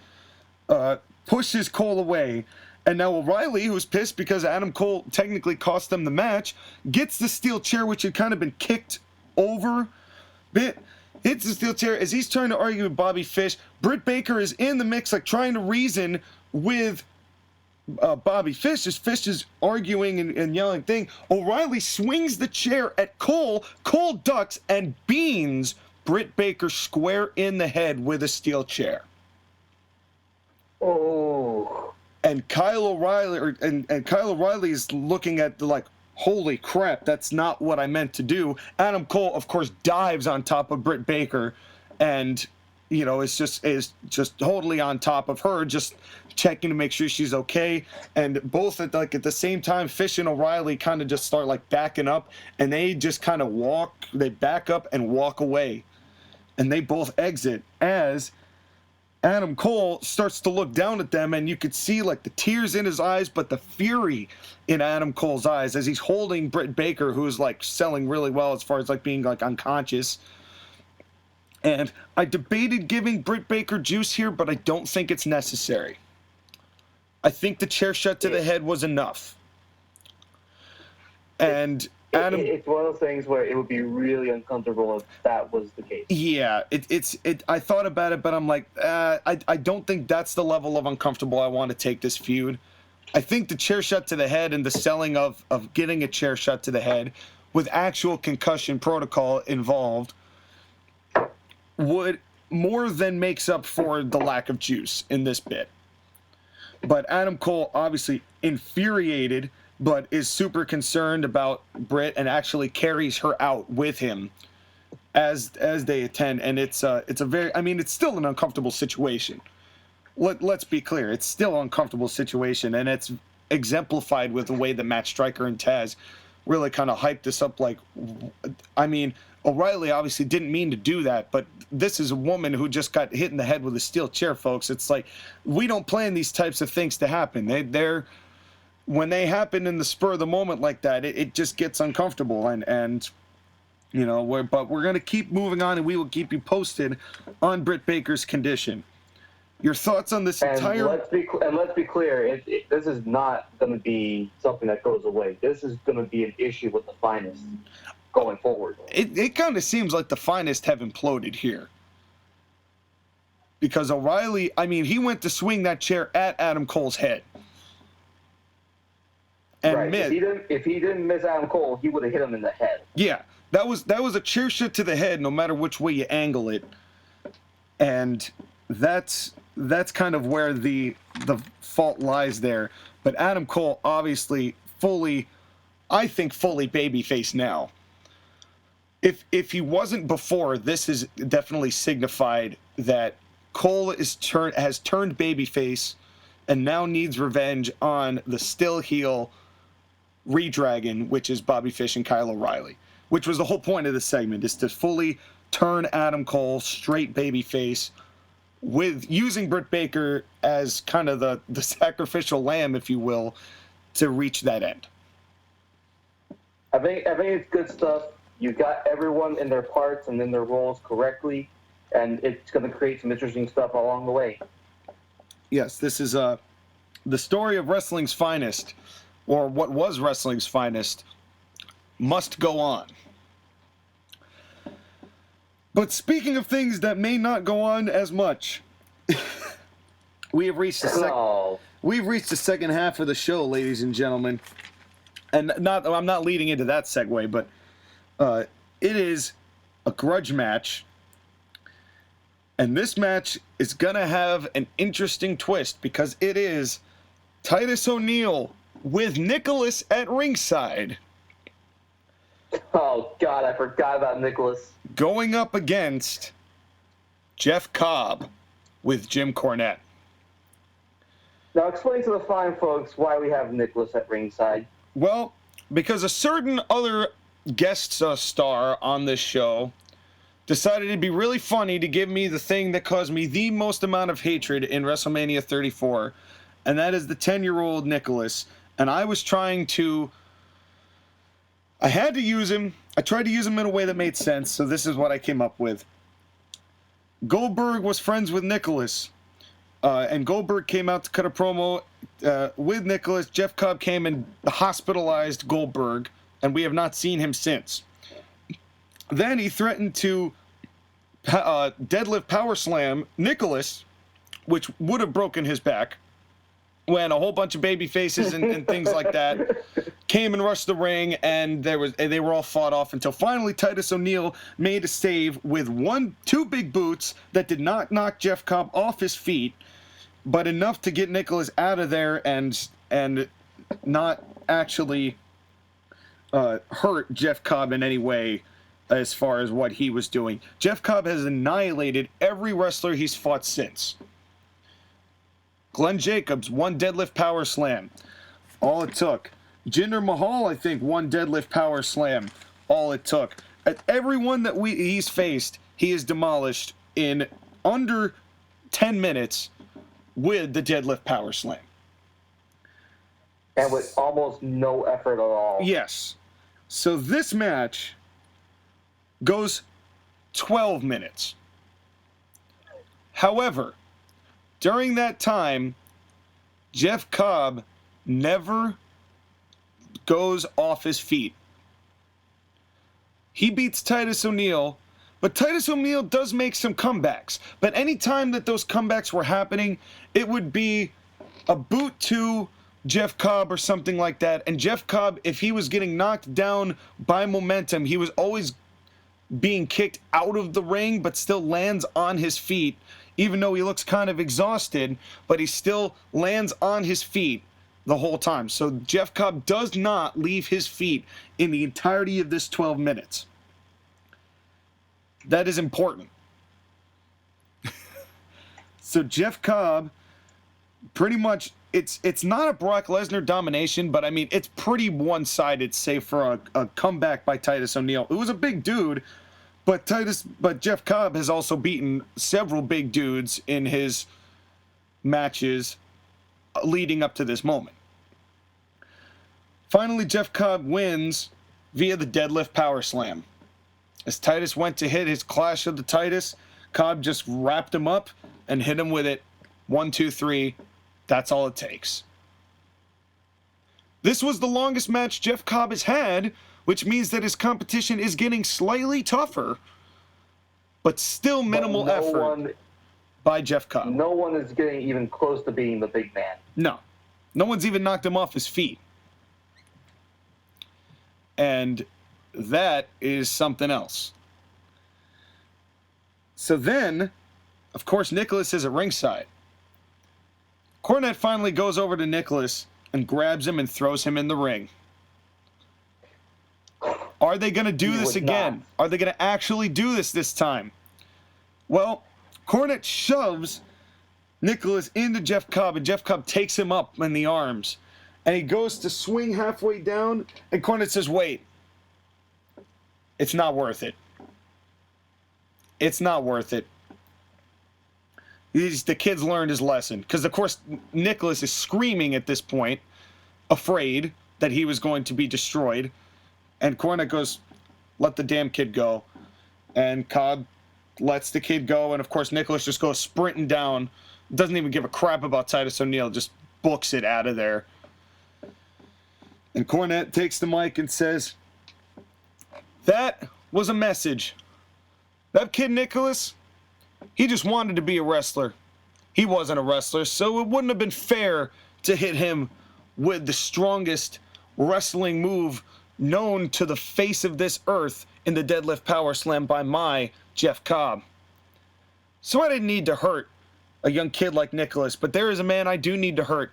Cole away. And now O'Reilly, who's pissed because Adam Cole technically cost them the match, gets the steel chair, which had kind of been kicked over. Hits the steel chair as he's trying to argue with Bobby Fish. Britt Baker is in the mix, trying to reason with Bobby Fish, as Fish is arguing and yelling thing. O'Reilly swings the chair at Cole. Cole ducks and beans Britt Baker square in the head with a steel chair. Oh. And Kyle O'Reilly and Kyle O'Reilly is looking at holy crap, that's not what I meant to do. Adam Cole, of course, dives on top of Britt Baker, and is just totally on top of her, just checking to make sure she's okay. And both at the same time, Fish and O'Reilly kind of just start backing up, and they just kind of they back up and walk away, and they both exit as Adam Cole starts to look down at them, and you could see the tears in his eyes, but the fury in Adam Cole's eyes as he's holding Britt Baker, who's selling really well as far as being unconscious. And I debated giving Britt Baker juice here, but I don't think it's necessary. I think the chair shot to the head was enough. And Adam, it's one of those things where it would be really uncomfortable if that was the case. Yeah, I thought about it, but I'm like, I don't think that's the level of uncomfortable I want to take this feud. I think the chair shot to the head and the selling of getting a chair shot to the head with actual concussion protocol involved would more than makes up for the lack of juice in this bit. But Adam Cole obviously infuriated, but is super concerned about Britt and actually carries her out with him as they attend. And it's a very, I mean, it's still an uncomfortable situation. Let's be clear, it's still an uncomfortable situation, and it's exemplified with the way that Matt Striker and Taz really kind of hyped this up. Like, I mean, O'Reilly obviously didn't mean to do that, but this is a woman who just got hit in the head with a steel chair, folks. It's like, we don't plan these types of things to happen. They're when they happen in the spur of the moment like that, it just gets uncomfortable, and you know, we're going to keep moving on, and we will keep you posted on Britt Baker's condition. Your thoughts on this entire... Let's be clear, this is not going to be something that goes away. This is going to be an issue with the Finest going forward. It kind of seems like the Finest have imploded here. Because O'Reilly, I mean, he went to swing that chair at Adam Cole's head. And right. If he didn't miss Adam Cole, he would have hit him in the head. Yeah, that was a chair shot to the head, no matter which way you angle it. And that's kind of where the fault lies there. But Adam Cole obviously fully babyface now. If he wasn't before, this is definitely signified that Cole has turned babyface and now needs revenge on the still heel Redragon, which is Bobby Fish and Kyle O'Reilly, which was the whole point of this segment, is to fully turn Adam Cole straight babyface with using Britt Baker as kind of the sacrificial lamb, if you will, to reach that end. I think it's good stuff. You got everyone in their parts and in their roles correctly, and it's going to create some interesting stuff along the way. Yes, this is the story of wrestling's finest, or what was wrestling's finest, must go on. But speaking of things that may not go on as much, we have reached we've reached the second half of the show, ladies and gentlemen. And I'm not leading into that segue, but it is a grudge match. And this match is going to have an interesting twist because it is Titus O'Neil with Nicholas at ringside. Oh, God, I forgot about Nicholas. Going up against Jeff Cobb with Jim Cornette. Now, explain to the fine folks why we have Nicholas at ringside. Well, because a certain other guest star on this show decided it'd be really funny to give me the thing that caused me the most amount of hatred in WrestleMania 34, and that is the 10-year-old Nicholas. And I was trying to... I had to use him. I tried to use him in a way that made sense, so this is what I came up with. Goldberg was friends with Nicholas, and Goldberg came out to cut a promo with Nicholas. Jeff Cobb came and hospitalized Goldberg, and we have not seen him since. Then he threatened to deadlift power slam Nicholas, which would have broken his back, when a whole bunch of baby faces and things like that came and rushed the ring, and they were all fought off until finally Titus O'Neil made a save with two big boots that did not knock Jeff Cobb off his feet, but enough to get Nicholas out of there and not actually hurt Jeff Cobb in any way as far as what he was doing. Jeff Cobb has annihilated every wrestler he's fought since. Glenn Jacobs, one deadlift power slam. All it took. Jinder Mahal, I think, one deadlift power slam. All it took. At everyone that he's faced, he is demolished in under 10 minutes with the deadlift power slam. And with almost no effort at all. Yes. So this match goes 12 minutes. However, during that time, Jeff Cobb never goes off his feet. He beats Titus O'Neil, but Titus O'Neil does make some comebacks. But any time that those comebacks were happening, it would be a boot to Jeff Cobb or something like that. And Jeff Cobb, if he was getting knocked down by momentum, he was always being kicked out of the ring, but still lands on his feet. Even though he looks kind of exhausted, but he still lands on his feet the whole time. So Jeff Cobb does not leave his feet in the entirety of this 12 minutes. That is important. So Jeff Cobb, pretty much, it's not a Brock Lesnar domination, but I mean, it's pretty one-sided, save for a comeback by Titus O'Neil. It was a big dude, but Jeff Cobb has also beaten several big dudes in his matches leading up to this moment. Finally, Jeff Cobb wins via the deadlift power slam. As Titus went to hit his Clash of the Titus, Cobb just wrapped him up and hit him with it. 1, 2, 3. That's all it takes. This was the longest match Jeff Cobb has had, which means that his competition is getting slightly tougher, but still minimal effort by Jeff Cobb. No one is getting even close to being the big man. No. No one's even knocked him off his feet. And that is something else. So then, of course, Nicholas is at ringside. Cornette finally goes over to Nicholas and grabs him and throws him in the ring. Are they going to do this again? Are they going to actually do this time? Well, Cornette shoves Nicholas into Jeff Cobb, and Jeff Cobb takes him up in the arms. And he goes to swing halfway down, and Cornette says, wait. It's not worth it. It's not worth it. The kid's learned his lesson. Because, of course, Nicholas is screaming at this point, afraid that he was going to be destroyed. And Cornette goes, let the damn kid go. And Cobb lets the kid go. And, of course, Nicholas just goes sprinting down. Doesn't even give a crap about Titus O'Neil. Just books it out of there. And Cornette takes the mic and says, that was a message. That kid Nicholas, he just wanted to be a wrestler. He wasn't a wrestler, so it wouldn't have been fair to hit him with the strongest wrestling move known to the face of this earth in the deadlift power slam by my Jeff Cobb. So I didn't need to hurt a young kid like Nicholas, but there is a man I do need to hurt.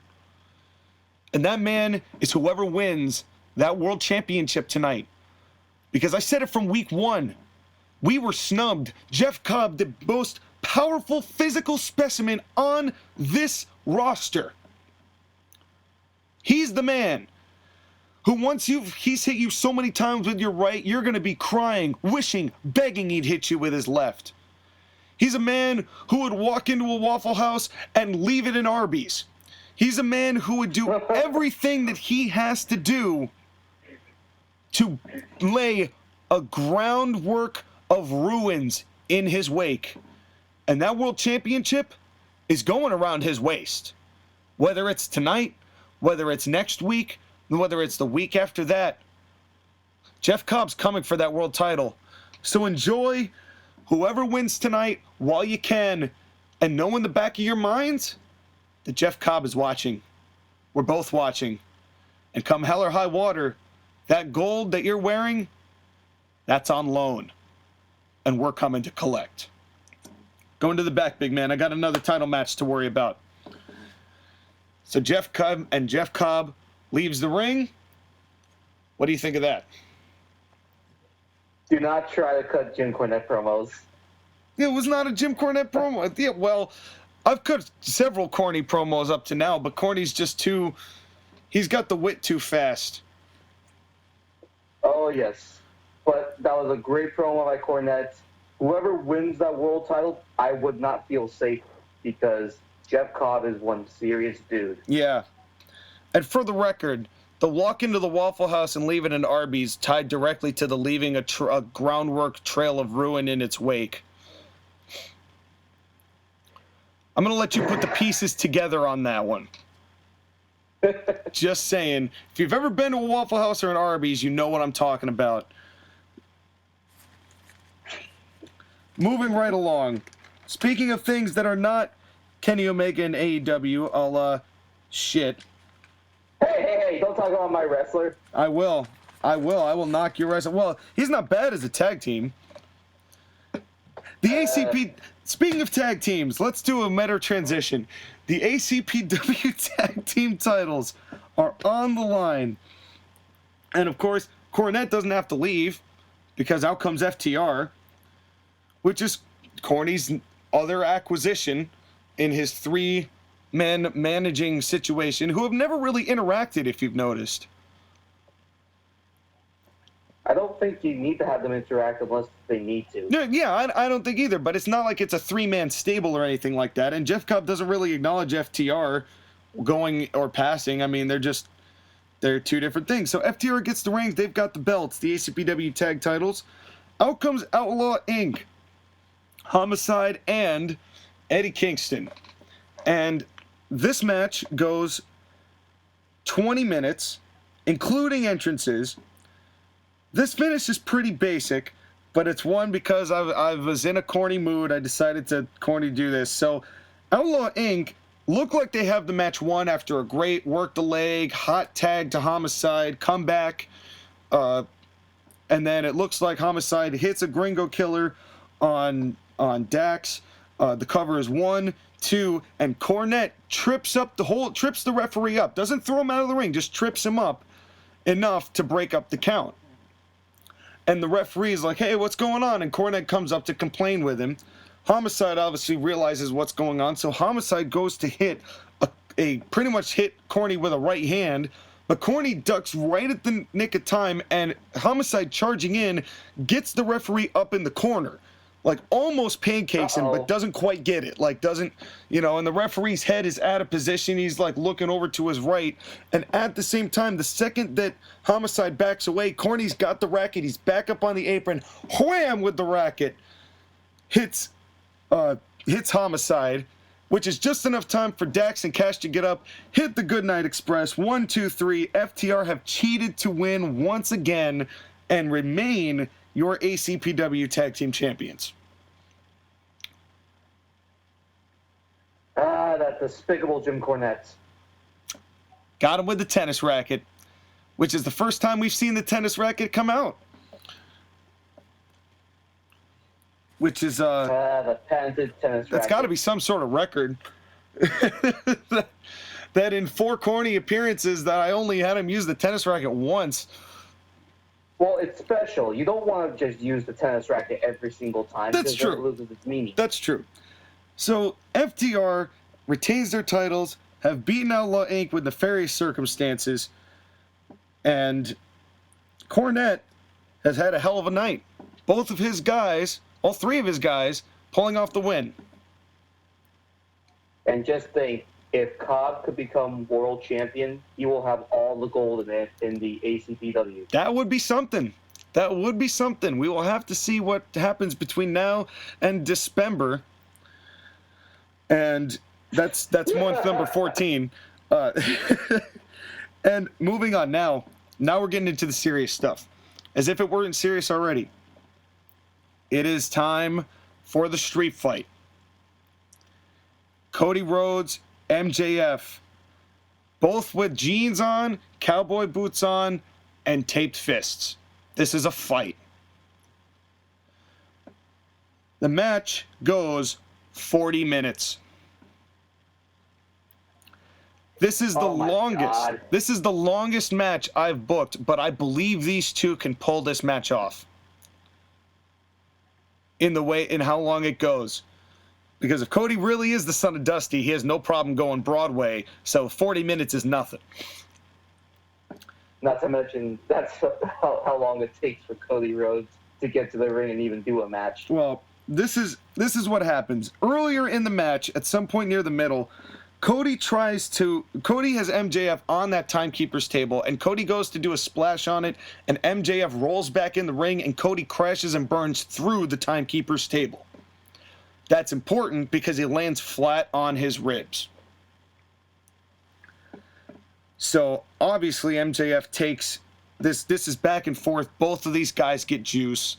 And that man is whoever wins that world championship tonight. Because I said it from week 1. We were snubbed. Jeff Cobb, the most powerful physical specimen on this roster. He's the man who once he's hit you so many times with your right, you're going to be crying, wishing, begging he'd hit you with his left. He's a man who would walk into a Waffle House and leave it in Arby's. He's a man who would do everything that he has to do to lay a groundwork of ruins in his wake. And that world championship is going around his waist. Whether it's tonight, whether it's next week, whether it's the week after that, Jeff Cobb's coming for that world title. So enjoy whoever wins tonight while you can, and know in the back of your minds that Jeff Cobb is watching. We're both watching. And come hell or high water, that gold that you're wearing, that's on loan. And we're coming to collect. Going to the back, big man. I got another title match to worry about. So Jeff Cobb leaves the ring. What do you think of that? Do not try to cut Jim Cornette promos. It was not a Jim Cornette promo. Yeah, well, I've cut several corny promos up to now, but Corny's just too... He's got the wit too fast. Oh, yes. But that was a great promo by Cornette. Whoever wins that world title, I would not feel safe because Jeff Cobb is one serious dude. Yeah. And for the record, the walk into the Waffle House and leave it in Arby's tied directly to the leaving a groundwork trail of ruin in its wake. I'm going to let you put the pieces together on that one. Just saying. If you've ever been to a Waffle House or an Arby's, you know what I'm talking about. Moving right along. Speaking of things that are not Kenny Omega and AEW, shit. Hey, don't talk about my wrestler. I will knock your wrestler. Well, he's not bad as a tag team. The ACP... Speaking of tag teams, let's do a meta transition. The ACPW tag team titles are on the line. And of course, Cornette doesn't have to leave because out comes FTR, which is Corny's other acquisition in his 3-man managing situation, who have never really interacted, if you've noticed. I don't think you need to have them interact unless they need to. Yeah, I don't think either, but it's not like it's a 3-man stable or anything like that, and Jeff Cobb doesn't really acknowledge FTR going or passing. I mean, they're two different things. So FTR gets the rings, they've got the belts, the ACPW tag titles. Out comes Outlaw Inc., Homicide, and Eddie Kingston. And this match goes 20 minutes, including entrances. This finish is pretty basic, but it's one because I was in a corny mood. I decided to corny do this. So Outlaw Inc. look like they have the match won after a great work the leg, hot tag to Homicide, comeback, and then it looks like Homicide hits a Gringo Killer on Dax. The cover is 1, 2, and Cornette trips the referee up. Doesn't throw him out of the ring, just trips him up enough to break up the count. And the referee is like, hey, what's going on? And Cornette comes up to complain with him. Homicide obviously realizes what's going on, so Homicide goes to hit pretty much hit Corny with a right hand, but Corny ducks right at the nick of time, and Homicide charging in gets the referee up in the corner. Like almost pancakes him, but doesn't quite get it. Like doesn't, and the referee's head is out of position. He's like looking over to his right. And at the same time, the second that Homicide backs away, Corny's got the racket. He's back up on the apron. Wham with the racket. Hits Homicide, which is just enough time for Dax and Cash to get up, hit the Goodnight Express. 1, 2, 3. FTR have cheated to win once again and remain your ACPW Tag Team Champions. That despicable Jim Cornette. Got him with the tennis racket, which is the first time we've seen the tennis racket come out. Which is, the patented tennis racket. That's got to be some sort of record. That in 4 corny appearances that I only had him use the tennis racket once. Well, it's special. You don't want to just use the tennis racket every single time. That's true. It loses its meaning. That's true. So FTR retains their titles, have beaten Outlaw Inc. with nefarious circumstances, and Cornette has had a hell of a night. Both of his guys, all 3 of his guys, pulling off the win. And just think, if Cobb could become world champion, he will have all the gold in the ACPW. That would be something. That would be something. We will have to see what happens between now and December. And that's month number 14. And moving on now we're getting into the serious stuff. As if it weren't serious already. It is time for the street fight. Cody Rhodes, MJF, both with jeans on, cowboy boots on, and taped fists. This is a fight. The match goes 40 minutes. This is the longest. God. This is the longest match I've booked, but I believe these two can pull this match off. In how long it goes. Because if Cody really is the son of Dusty, he has no problem going Broadway, so 40 minutes is nothing. Not to mention, that's how long it takes for Cody Rhodes to get to the ring and even do a match. Well, this is what happens. Earlier in the match, at some point near the middle, Cody has MJF on that timekeeper's table, and Cody goes to do a splash on it, and MJF rolls back in the ring, and Cody crashes and burns through the timekeeper's table. That's important because he lands flat on his ribs. So obviously MJF takes this. This is back and forth. Both of these guys get juice.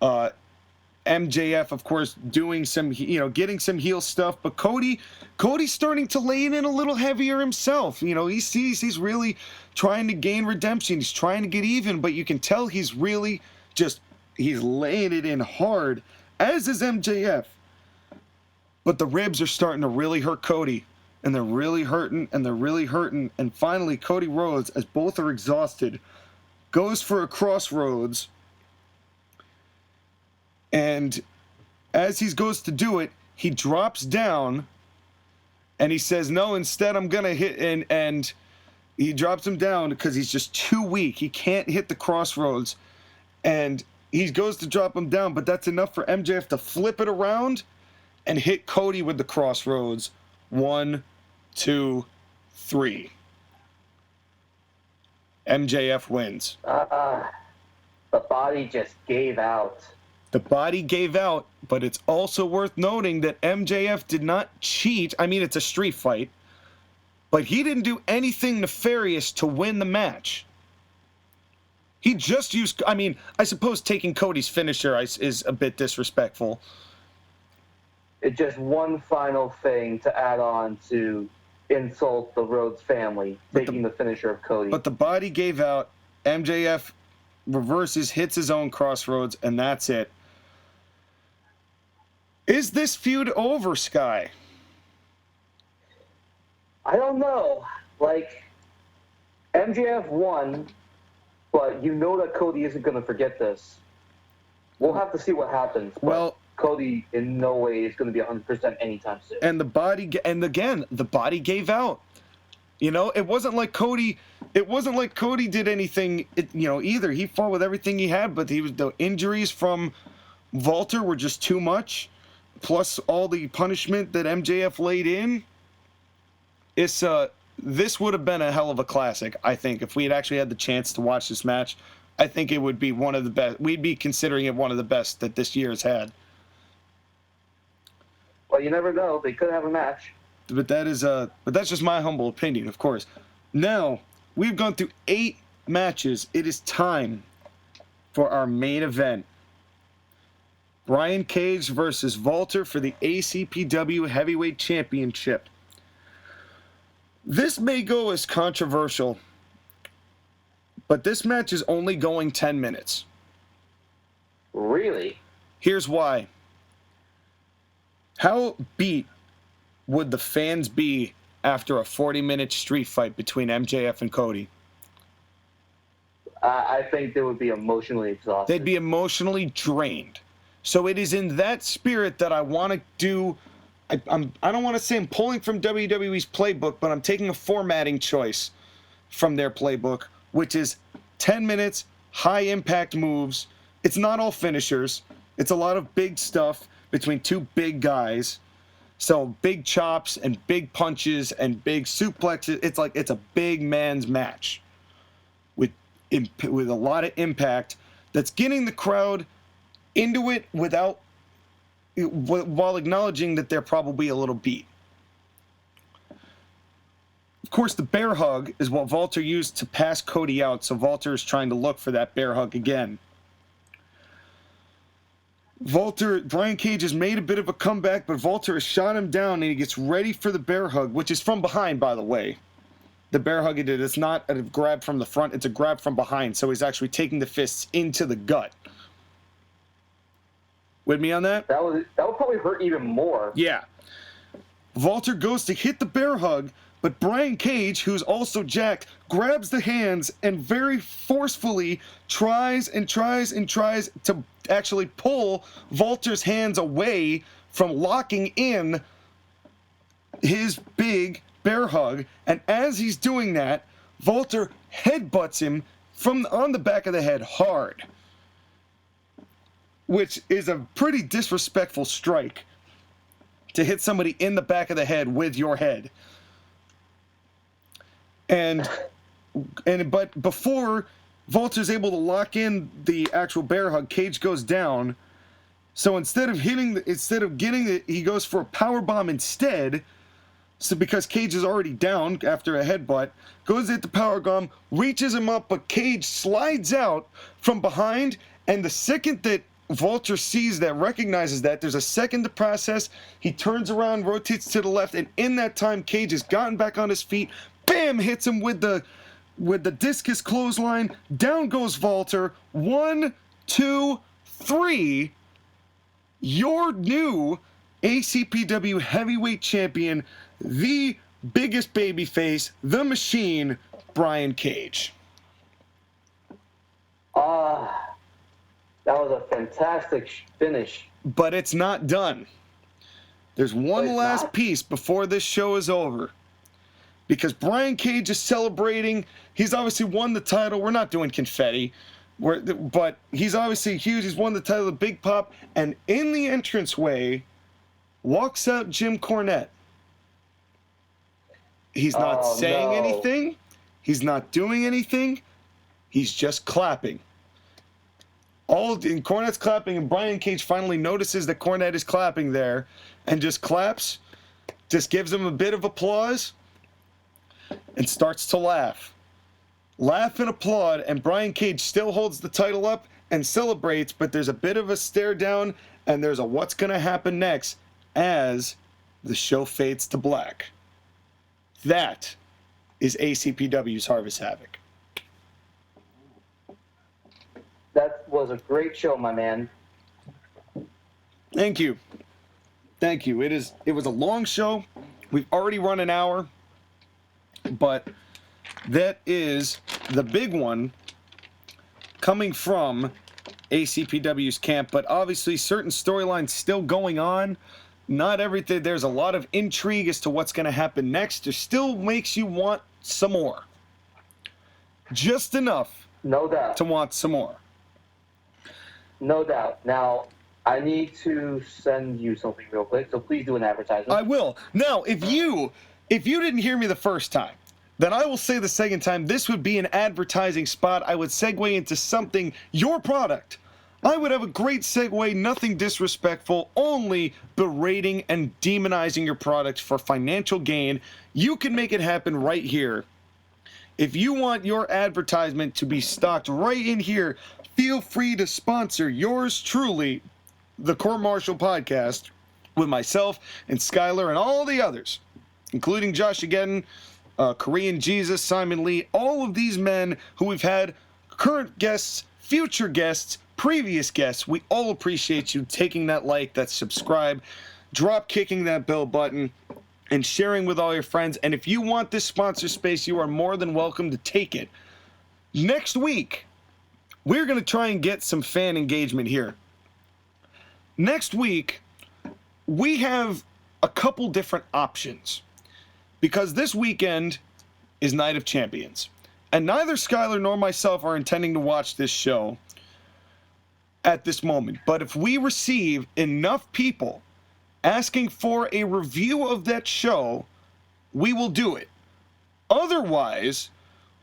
MJF, of course, doing some, getting some heel stuff, but Cody's starting to lay it in a little heavier himself. He sees he's really trying to gain redemption. He's trying to get even, but you can tell he's really he's laying it in hard, as is MJF. But the ribs are starting to really hurt Cody, and they're really hurting, and finally Cody Rhodes, as both are exhausted, goes for a crossroads. And as he goes to do it, he drops down and he says, no, instead I'm going to hit. And he drops him down because he's just too weak. He can't hit the crossroads. And he goes to drop him down, but that's enough for MJF to flip it around and hit Cody with the crossroads. 1, 2, 3. MJF wins. The body just gave out. The body gave out, but it's also worth noting that MJF did not cheat. I mean, it's a street fight, but he didn't do anything nefarious to win the match. He just used, I suppose taking Cody's finisher is a bit disrespectful. It's just one final thing to add on to insult the Rhodes family, taking the finisher of Cody. But the body gave out. MJF reverses, hits his own crossroads, and that's it. Is this feud over, Sky? I don't know. MJF won, but you know that Cody isn't going to forget this. We'll have to see what happens. Well, Cody in no way is going to be 100% anytime soon. And the body gave out. It wasn't like Cody did anything, either. He fought with everything he had, but the injuries from Walter were just too much. Plus all the punishment that MJF laid in. This would have been a hell of a classic, I think. If we had actually had the chance to watch this match, I think it would be one of the best. We'd be considering it one of the best that this year has had. Well, you never know. They could have a match. But that's just my humble opinion, of course. Now, we've gone through 8 matches. It is time for our main event. Brian Cage versus Walter for the ACPW Heavyweight Championship. This may go as controversial, but this match is only going 10 minutes. Really? Here's why. How beat would the fans be after a 40-minute street fight between MJF and Cody? I think they would be emotionally exhausted. They'd be emotionally drained. So it is in that spirit that I want to do. I don't want to say I'm pulling from WWE's playbook, but I'm taking a formatting choice from their playbook, which is 10 minutes, high-impact moves. It's not all finishers. It's a lot of big stuff between two big guys. So big chops and big punches and big suplexes. It's a big man's match with a lot of impact that's getting the crowd into it while acknowledging that they're probably a little beat. Of course, the bear hug is what Walter used to pass Cody out, so Walter is trying to look for that bear hug again. Brian Cage has made a bit of a comeback, but Walter has shot him down, and he gets ready for the bear hug, which is from behind, by the way. The bear hug he did, it's not a grab from the front, it's a grab from behind, so he's actually taking the fists into the gut. With me on that? That would probably hurt even more. Yeah. Walter goes to hit the bear hug, but Brian Cage, who's also jacked, grabs the hands and very forcefully tries to actually pull Walter's hands away from locking in his big bear hug. And as he's doing that, Walter headbutts him on the back of the head hard, which is a pretty disrespectful strike to hit somebody in the back of the head with your head. But before Walter's able to lock in the actual bear hug, Cage goes down, So instead of getting it, he goes for a power bomb instead. So because Cage is already down after a headbutt, goes at the power bomb, reaches him up, but Cage slides out from behind. And the second that Vulture sees that, recognizes that, there's a second to process. He turns around, rotates to the left, and in that time, Cage has gotten back on his feet. Bam! Hits him with the discus clothesline. Down goes Vulture. 1, 2, 3. Your new ACPW heavyweight champion, the biggest babyface, the Machine, Brian Cage. That was a fantastic finish. But it's not done. There's one last piece before this show is over. Because Brian Cage is celebrating. He's obviously won the title. We're not doing confetti. But he's obviously huge. He's won the title, the Big Pop. And in the entranceway walks out Jim Cornette. He's not saying anything. He's not doing anything. He's just clapping. Cornette's clapping, and Brian Cage finally notices that Cornette is clapping there and just claps, just gives him a bit of applause, and starts to laugh. Laugh and applaud, and Brian Cage still holds the title up and celebrates, but there's a bit of a stare down, and there's a what's going to happen next as the show fades to black. That is ACPW's Harvest Havoc. That was a great show, my man. Thank you. Thank you. It was a long show. We've already run an hour. But that is the big one coming from ACPW's camp. But obviously certain storylines still going on. Not everything. There's a lot of intrigue as to what's going to happen next. It still makes you want some more. Just enough. No doubt. To want some more. No doubt. Now, I need to send you something real quick, so please do an advertisement. I will. Now, if you didn't hear me the first time, then I will say the second time, this would be an advertising spot. I would segue into something, your product. I would have a great segue, nothing disrespectful, only berating and demonizing your product for financial gain. You can make it happen right here. If you want your advertisement to be stocked right in here, feel free to sponsor yours truly, the Court Martial Podcast, with myself and Skyler and all the others, including Josh Ageddon, Korean Jesus, Simon Lee, all of these men who we've had, current guests, future guests, previous guests. We all appreciate you taking that like, that subscribe, drop kicking that bell button, and sharing with all your friends. And if you want this sponsor space, you are more than welcome to take it. Next week, we're going to try and get some fan engagement here. Next week, we have a couple different options. Because this weekend is Night of Champions. And neither Skyler nor myself are intending to watch this show at this moment. But if we receive enough people asking for a review of that show, we will do it. Otherwise,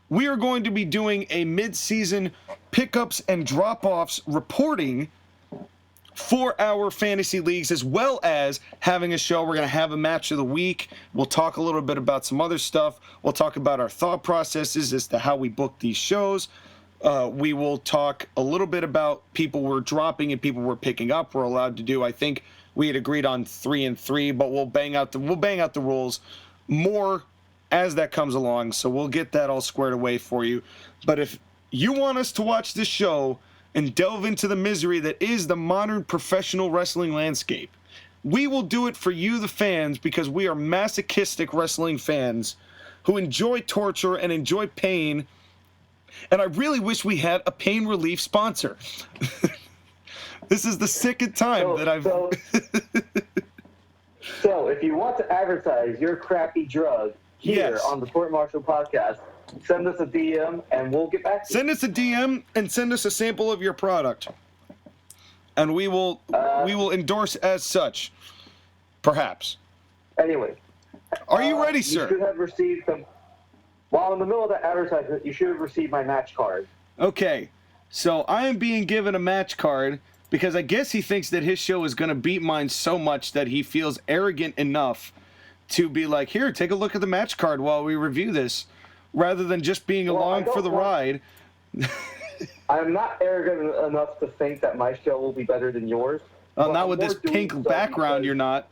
we are going to be doing a mid-season pickups and drop-offs reporting for our fantasy leagues, as well as having a show. We're going to have a match of the week. We'll talk a little bit about some other stuff. We'll talk about our thought processes as to how we book these shows. We will talk a little bit about people we're dropping and people we're picking up. We're allowed to do, I think we had agreed on 3 and 3, but we'll bang out the rules more as that comes along. So we'll get that all squared away for you. But if you want us to watch this show and delve into the misery that is the modern professional wrestling landscape, we will do it for you, the fans, because we are masochistic wrestling fans who enjoy torture and enjoy pain. And I really wish we had a pain relief sponsor. This is the second time that I've... So if you want to advertise your crappy drug here on the Court Martial Podcast, send us a DM and we'll get back to you. Send us a DM and send us a sample of your product. And we will endorse as such. Perhaps. Anyway. Are you ready, sir? You should have received some... While in the middle of the advertisement, you should have received my match card. Okay. So I am being given a match card because I guess he thinks that his show is going to beat mine so much that he feels arrogant enough to be like, here, take a look at the match card while we review this, rather than just being along for the ride. I'm not arrogant enough to think that my show will be better than yours. Not with this pink background, you're not.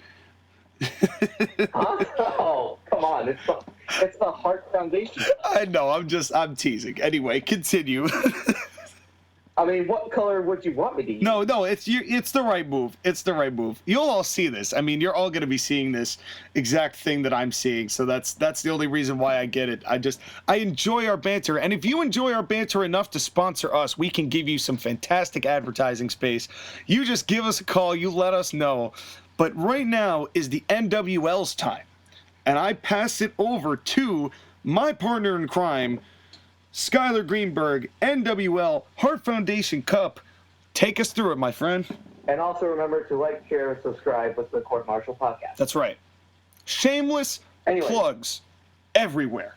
Huh? Oh, come on. It's the Hart Foundation. I know, I'm teasing. Anyway, continue. I mean, what color would you want me to use? No, it's the right move. It's the right move. You'll all see this. I mean, you're all going to be seeing this exact thing that I'm seeing. So that's the only reason why I get it. I enjoy our banter. And if you enjoy our banter enough to sponsor us, we can give you some fantastic advertising space. You just give us a call. You let us know. But right now is the NWL's time. And I pass it over to my partner in crime, Skyler Greenberg, NWL Hart Foundation Cup. Take us through it, my friend. And also remember to like, share, and subscribe with the Court Martial Podcast. That's right. Shameless plugs everywhere.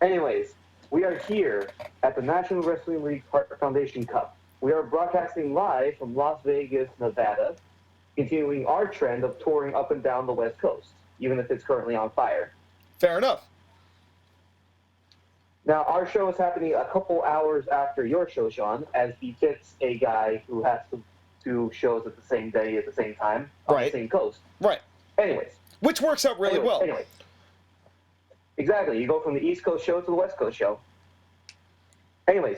Anyways, we are here at the National Wrestling League Hart Foundation Cup. We are broadcasting live from Las Vegas, Nevada, continuing our trend of touring up and down the West Coast, even if it's currently on fire. Fair enough. Now, our show is happening a couple hours after your show, Sean, as befits a guy who has to do shows at the same day at the same time on the same coast. Right. Anyways. Which works out really well. Anyways. Exactly. You go from the East Coast show to the West Coast show. Anyways,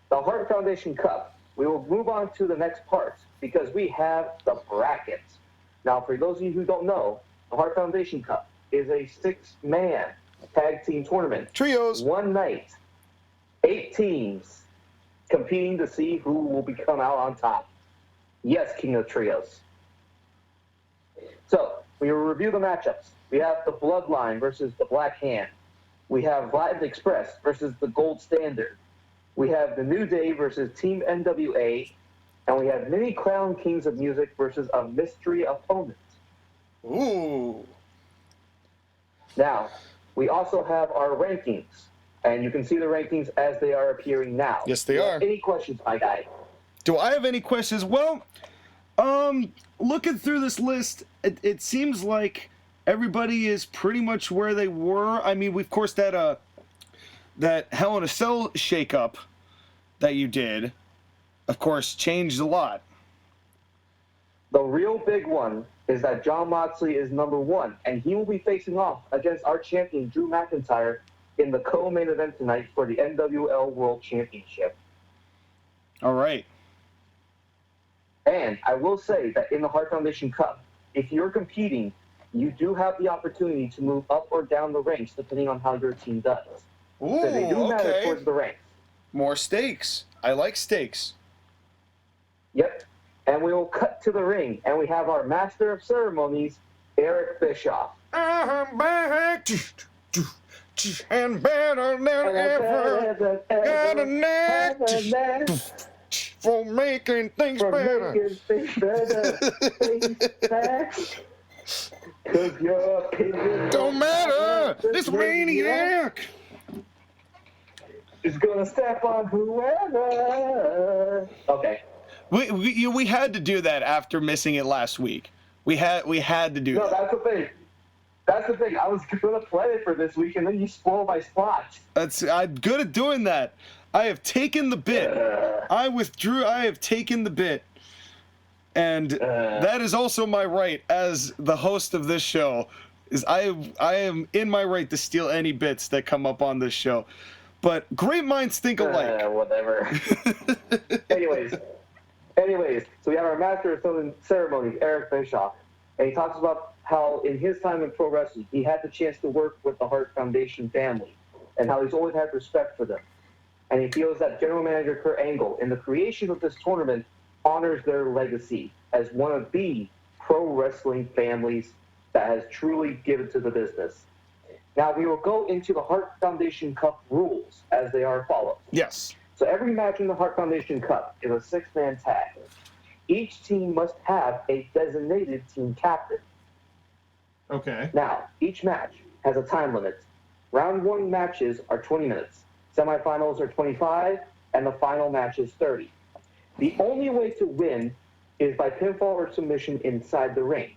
the Hart Foundation Cup. We will move on to the next part because we have the brackets. Now, for those of you who don't know, the Hart Foundation Cup is a 6-man tag team tournament. Trios. One night. 8 teams competing to see who will come out on top. Yes, King of Trios. So, we will review the matchups. We have the Bloodline versus the Black Hand. We have Latin Express versus the Gold Standard. We have the New Day versus Team NWA. And we have Mini Crown Kings of Music versus a mystery opponent. Ooh. Now, we also have our rankings. And you can see the rankings as they are appearing now. Yes, they are. Any questions, my guy? Do I have any questions? Well, looking through this list, it seems like everybody is pretty much where they were. I mean, of course, that Hell in a Cell shakeup that you did, of course, changed a lot. The real big one is that Jon Moxley is number 1, and he will be facing off against our champion, Drew McIntyre, in the co-main event tonight for the NWL World Championship. All right. And I will say that in the Hart Foundation Cup, if you're competing, you do have the opportunity to move up or down the ranks depending on how your team does. Ooh, so they do matter towards the ranks. More stakes. I like stakes. Yep. And we will cut to the ring, and we have our Master of Ceremonies, Eric Bischoff. I'm back and better than ever. Got a knack for making things better. Cause your opinion don't matter. This maniac is gonna step on whoever. Okay. We had to do that after missing it last week. We had to do that. No, that's the thing. That's the thing. I was gonna play it for this week, and then you spoiled my spot. I'm good at doing that. I have taken the bit. I withdrew. I have taken the bit. And that is also my right as the host of this show. Is I am in my right to steal any bits that come up on this show. But great minds think alike. Whatever. Anyways, so we have our Master of Ceremonies, Eric Bischoff, and he talks about how in his time in pro wrestling, he had the chance to work with the Hart Foundation family, and how he's always had respect for them. And he feels that General Manager Kurt Angle, in the creation of this tournament, honors their legacy as one of the pro wrestling families that has truly given to the business. Now, we will go into the Hart Foundation Cup rules as they are follows. Yes. So every match in the Hart Foundation Cup is a 6-man tag. Each team must have a designated team captain. Okay. Now, each match has a time limit. Round 1 matches are 20 minutes. Semifinals are 25, and the final match is 30. The only way to win is by pinfall or submission inside the ring.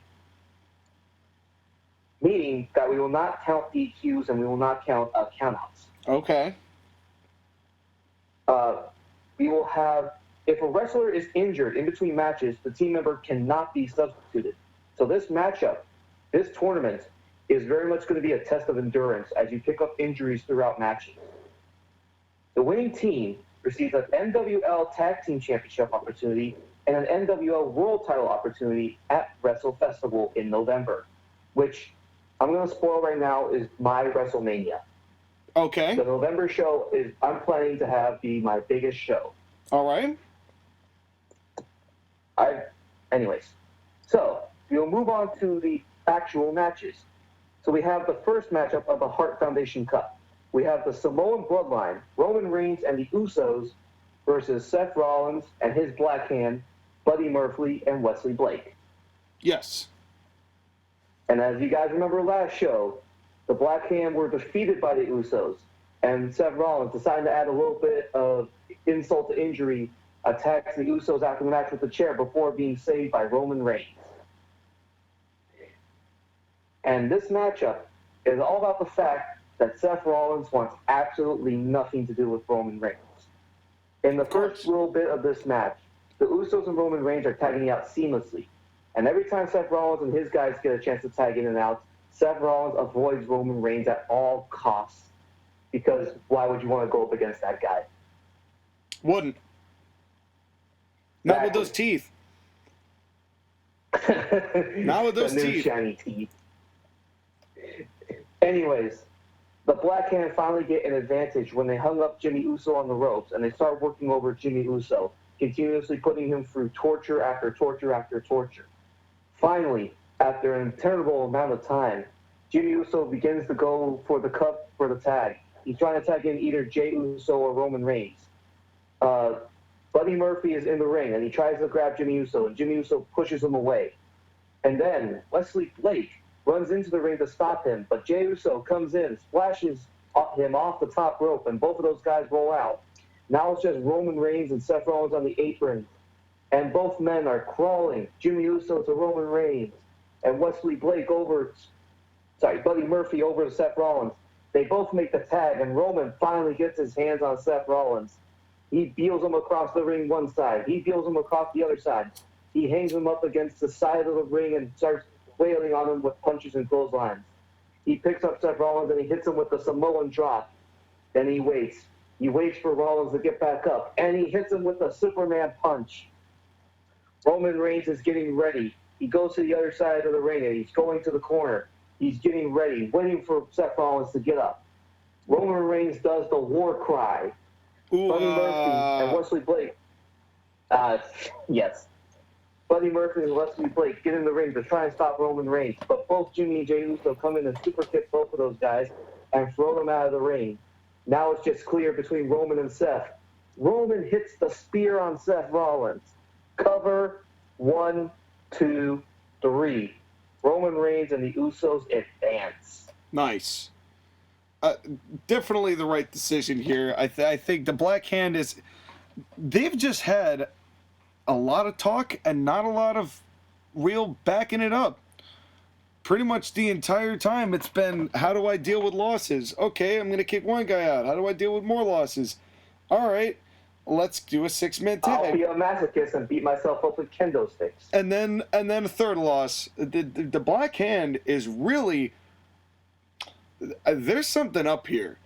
Meaning that we will not count DQs and we will not count countouts. Okay. We will have, if a wrestler is injured in between matches, the team member cannot be substituted. So this matchup, this tournament, is very much going to be a test of endurance as you pick up injuries throughout matches. The winning team receives an NWL Tag Team Championship opportunity and an NWL World Title opportunity at Wrestle Festival in November, which I'm going to spoil right now is my WrestleMania. Okay. The November show is, I'm planning to have be my biggest show. All right. Anyways, so we'll move on to the actual matches. So we have the first matchup of the Hart Foundation Cup. We have the Samoan Bloodline, Roman Reigns and the Usos versus Seth Rollins and his Black Hand, Buddy Murphy and Wesley Blake. Yes. And as you guys remember last show, the Black Hand were defeated by the Usos, and Seth Rollins decided to add a little bit of insult to injury, attacks the Usos after the match with the chair before being saved by Roman Reigns. And this matchup is all about the fact that Seth Rollins wants absolutely nothing to do with Roman Reigns. In the first little bit of this match, the Usos and Roman Reigns are tagging out seamlessly. And every time Seth Rollins and his guys get a chance to tag in and out, Seth Rollins avoids Roman Reigns at all costs. Because why would you want to go up against that guy? Wouldn't. Not with those teeth. Not with those the new teeth. Shiny teeth. Anyways, the Black Hand finally get an advantage when they hung up Jimmy Uso on the ropes and they start working over Jimmy Uso, continuously putting him through torture after torture after torture. Finally, after an interminable amount of time, Jimmy Uso begins to go for the cup for the tag. He's trying to tag in either Jey Uso or Roman Reigns. Buddy Murphy is in the ring, and he tries to grab Jimmy Uso, and Jimmy Uso pushes him away. And then Wesley Blake runs into the ring to stop him, but Jey Uso comes in, splashes him off the top rope, and both of those guys roll out. Now it's just Roman Reigns and Seth Rollins on the apron, and both men are crawling. Jimmy Uso to Roman Reigns, and Wesley Blake Buddy Murphy over to Seth Rollins. They both make the tag, and Roman finally gets his hands on Seth Rollins. He beals him across the ring one side. He beals him across the other side. He hangs him up against the side of the ring and starts wailing on him with punches and clotheslines. He picks up Seth Rollins and he hits him with the Samoan drop. Then he waits. He waits for Rollins to get back up, and he hits him with a Superman punch. Roman Reigns is getting ready. He goes to the other side of the ring, and he's going to the corner. He's getting ready, waiting for Seth Rollins to get up. Roman Reigns does the war cry. Buddy Murphy and Wesley Blake. Yes. Buddy Murphy and Wesley Blake get in the ring to try and stop Roman Reigns, but both Jimmy and Jey Uso come in and super kick both of those guys and throw them out of the ring. Now it's just clear between Roman and Seth. Roman hits the spear on Seth Rollins. Cover, 1, 2, 3. Roman Reigns and the Usos advance. Nice. Definitely the right decision here. I think the Black Hand is... They've just had a lot of talk and not a lot of real backing it up. Pretty much the entire time it's been, how do I deal with losses? Okay, I'm going to kick one guy out. How do I deal with more losses? All right, let's do a 6-man tag. I'll be a masochist and beat myself up with kendo sticks. And then a third loss. The Black Hand is really... There's something up here.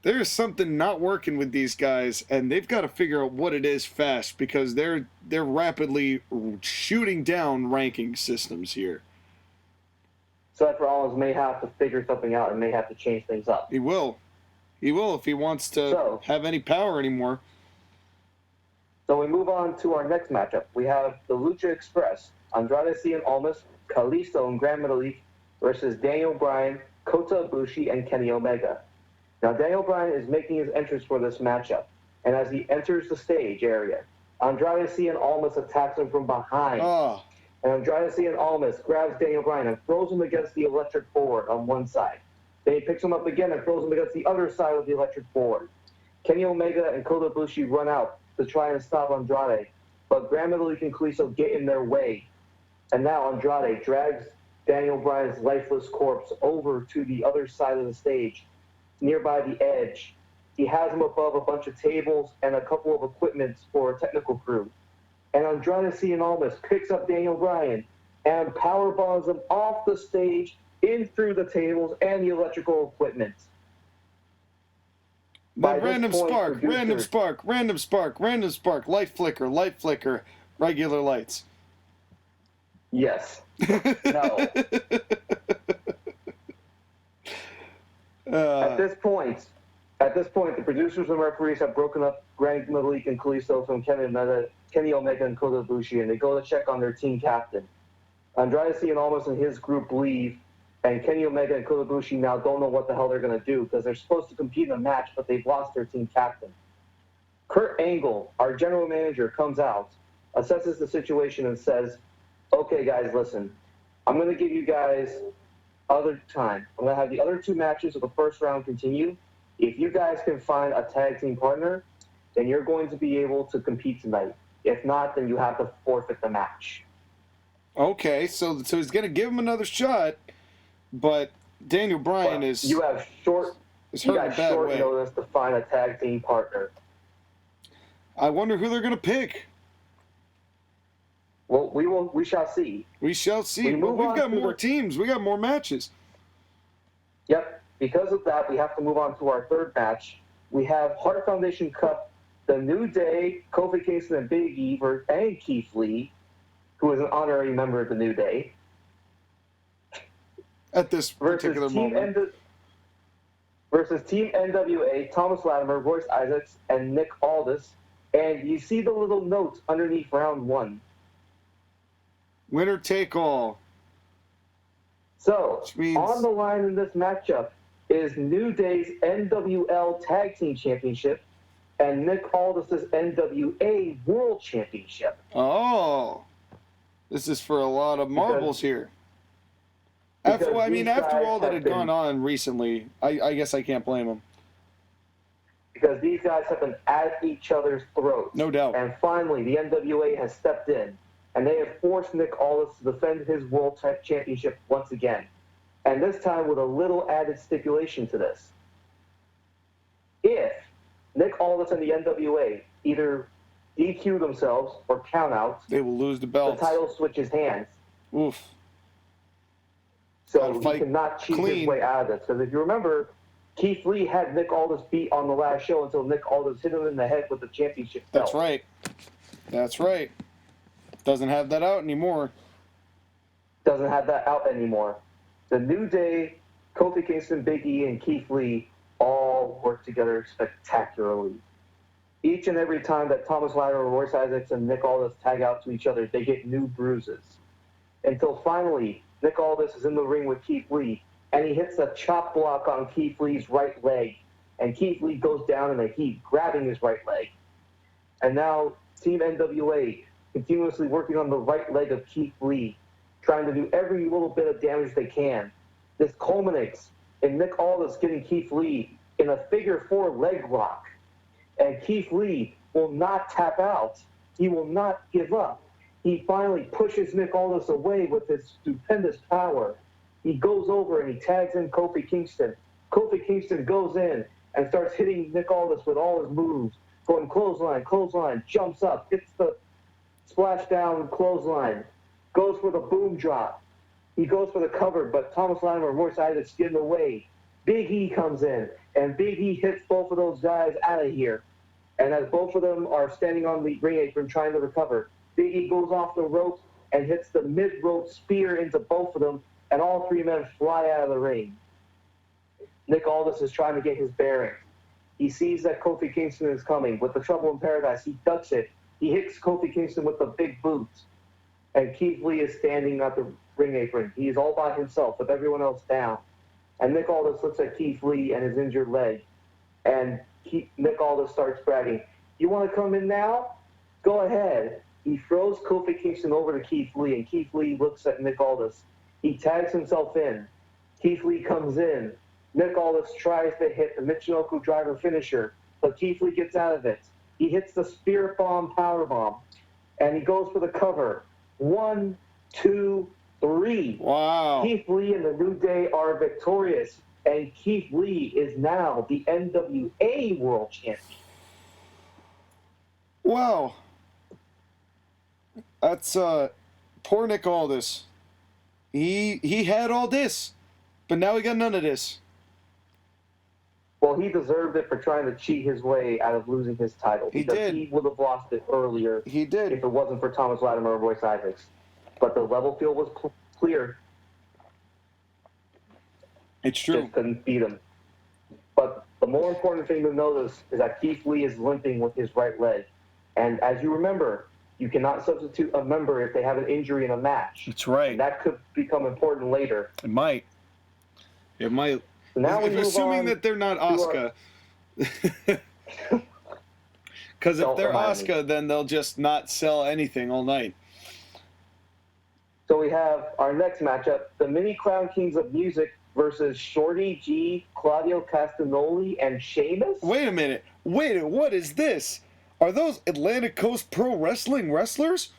There's something not working with these guys, and they've got to figure out what it is fast because they're rapidly shooting down ranking systems here. Seth Rollins may have to figure something out and may have to change things up. He will. He will if he wants to have any power anymore. So we move on to our next matchup. We have the Lucha Express, Andrade Cien Almas, Kalisto and Grand Metalik versus Daniel Bryan, Kota Ibushi, and Kenny Omega. Now, Daniel Bryan is making his entrance for this matchup, and as he enters the stage area, Andrade Cien Almas attacks him from behind. And Andrade Cien Almas grabs Daniel Bryan and throws him against the electric board on one side. Then he picks him up again and throws him against the other side of the electric board. Kenny Omega and Kota Ibushi run out to try and stop Andrade, but Grand Metalik and Kalisto get in their way. And now Andrade drags Daniel Bryan's lifeless corpse over to the other side of the stage, nearby the edge. He has him above a bunch of tables and a couple of equipments for a technical crew. And Andrade Cien picks up Daniel Bryan and powerbombs him off the stage, in through the tables and the electrical equipment. Random spark, light flicker, regular lights. Yes. No. At this point, the producers and referees have broken up Grand Metalik and Kalisto from Kenny Omega and Kota Ibushi, and they go to check on their team captain. Andrade Cien and his group leave, and Kenny Omega and Kota Ibushi now don't know what the hell they're going to do because they're supposed to compete in a match, but they've lost their team captain. Kurt Angle, our general manager, comes out, assesses the situation, and says, okay, guys, listen. I'm going to give you guys other time. I'm going to have the other two matches of the first round continue. If you guys can find a tag team partner, then you're going to be able to compete tonight. If not, then you have to forfeit the match. Okay, so he's going to give him another shot, but Daniel Bryan is you have short way. notice to find a tag team partner. I wonder who they're going to pick. Well, we shall see. We shall see. Well, we've got more teams. We got more matches. Yep. Because of that, we have to move on to our third match. We have Hart Foundation Cup, The New Day, Kofi Kingston and Big E, and Keith Lee, who is an honorary member of The New Day. At this particular moment. Versus Team NWA, Thomas Latimer, Royce Isaacs, and Nick Aldis. And you see the little notes underneath round one. Winner take all. So, on the line in this matchup is New Day's NWL Tag Team Championship and Nick Aldis' NWA World Championship. Oh. This is for a lot of marbles here. After all that had gone on recently, I guess I can't blame them. Because these guys have been at each other's throats. No doubt. And finally, the NWA has stepped in, and they have forced Nick Aldis to defend his World Championship once again. And this time with a little added stipulation to this. If Nick Aldis and the NWA either DQ themselves or count out, they will lose the belt. The title switches hands. Oof. So he cannot cheat his way out of this. Because if you remember, Keith Lee had Nick Aldis beat on the last show until Nick Aldis hit him in the head with the championship belt. That's right. Doesn't have that out anymore. The New Day, Kofi Kingston, Big E, and Keith Lee all work together spectacularly. Each and every time that Thomas Latimer, Royce Isaacs, and Nick Aldis tag out to each other, they get new bruises. Until finally, Nick Aldis is in the ring with Keith Lee, and he hits a chop block on Keith Lee's right leg. And Keith Lee goes down in a heap, grabbing his right leg. And now Team NWA continuously working on the right leg of Keith Lee, trying to do every little bit of damage they can. This culminates in Nick Aldis getting Keith Lee in a figure four leg lock. And Keith Lee will not tap out. He will not give up. He finally pushes Nick Aldis away with his stupendous power. He goes over and he tags in Kofi Kingston. Kofi Kingston goes in and starts hitting Nick Aldis with all his moves, going clothesline, jumps up, hits the splashdown clothesline, goes for the boom drop. He goes for the cover, but Thomas Latimer and Royce Isaacs get in the way. Big E comes in, and Big E hits both of those guys out of here. And as both of them are standing on the ring apron trying to recover, Big E goes off the ropes and hits the mid-rope spear into both of them, and all three men fly out of the ring. Nick Aldis is trying to get his bearings. He sees that Kofi Kingston is coming. With the Trouble in Paradise, he ducks it. He hits Kofi Kingston with the big boots. And Keith Lee is standing at the ring apron. He is all by himself with everyone else down. And Nick Aldis looks at Keith Lee and his injured leg. And Nick Aldis starts bragging, "You want to come in now? Go ahead." He throws Kofi Kingston over to Keith Lee, and Keith Lee looks at Nick Aldis. He tags himself in. Keith Lee comes in. Nick Aldis tries to hit the Michinoku driver finisher, but Keith Lee gets out of it. He hits the spear bomb power bomb. and he goes for the cover. 1, 2, 3. Wow. Keith Lee and the New Day are victorious, and Keith Lee is now the NWA World Champion. Wow. That's poor Nick Aldis. He had all this, but now he got none of this. Well, he deserved it for trying to cheat his way out of losing his title. He because did. He would have lost it earlier. He did. If it wasn't for Thomas Latimer and Royce Isaacs. But the level field was clear. It's true. Just couldn't beat him. But the more important thing to notice is that Keith Lee is limping with his right leg. And as you remember, you cannot substitute a member if they have an injury in a match. That's right. And that could become important later. It might. It might. So now if assuming that they're not Asuka. Because if they're Asuka, then they'll just not sell anything all night. So we have our next matchup, the Mini Crown Kings of Music versus Shorty G, Claudio Castagnoli, and Sheamus. Wait a minute. What is this? Are those Atlantic Coast Pro Wrestling wrestlers?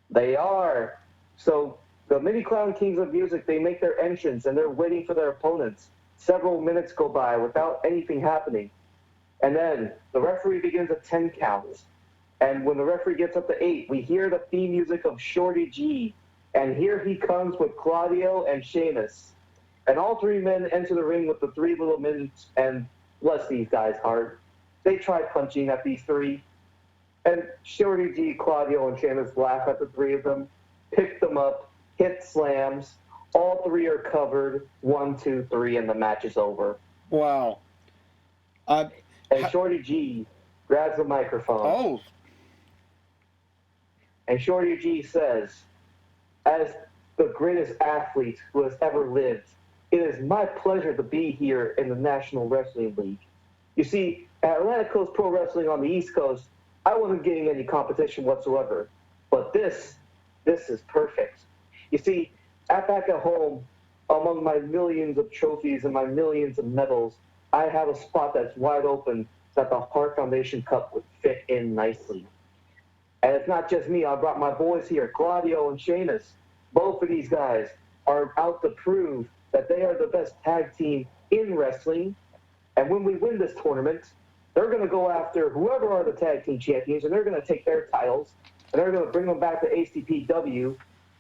They are. So the Mini Crown Kings of Music, they make their entrance, and they're waiting for their opponents. Several minutes go by without anything happening. And then the referee begins a 10 count. And when the referee gets up to 8, we hear the theme music of Shorty G. And here he comes with Claudio and Sheamus. And all three men enter the ring with the 3 little midgets. And bless these guys' heart, they try punching at these 3. And Shorty G, Claudio, and Sheamus laugh at the 3 of them, pick them up, hit slams. All 3 are covered. 1, 2, 3, and the match is over. Wow. And Shorty G grabs the microphone. Oh. And Shorty G says, as the greatest athlete who has ever lived, it is my pleasure to be here in the National Wrestling League. You see, at Atlantic Coast Pro Wrestling on the East Coast, I wasn't getting any competition whatsoever. But this is perfect. You see, back at home, among my millions of trophies and my millions of medals, I have a spot that's wide open so that the Hart Foundation Cup would fit in nicely. And it's not just me. I brought my boys here, Claudio and Sheamus. Both of these guys are out to prove that they are the best tag team in wrestling. And when we win this tournament, they're going to go after whoever are the tag team champions, and they're going to take their titles, and they're going to bring them back to ACPW,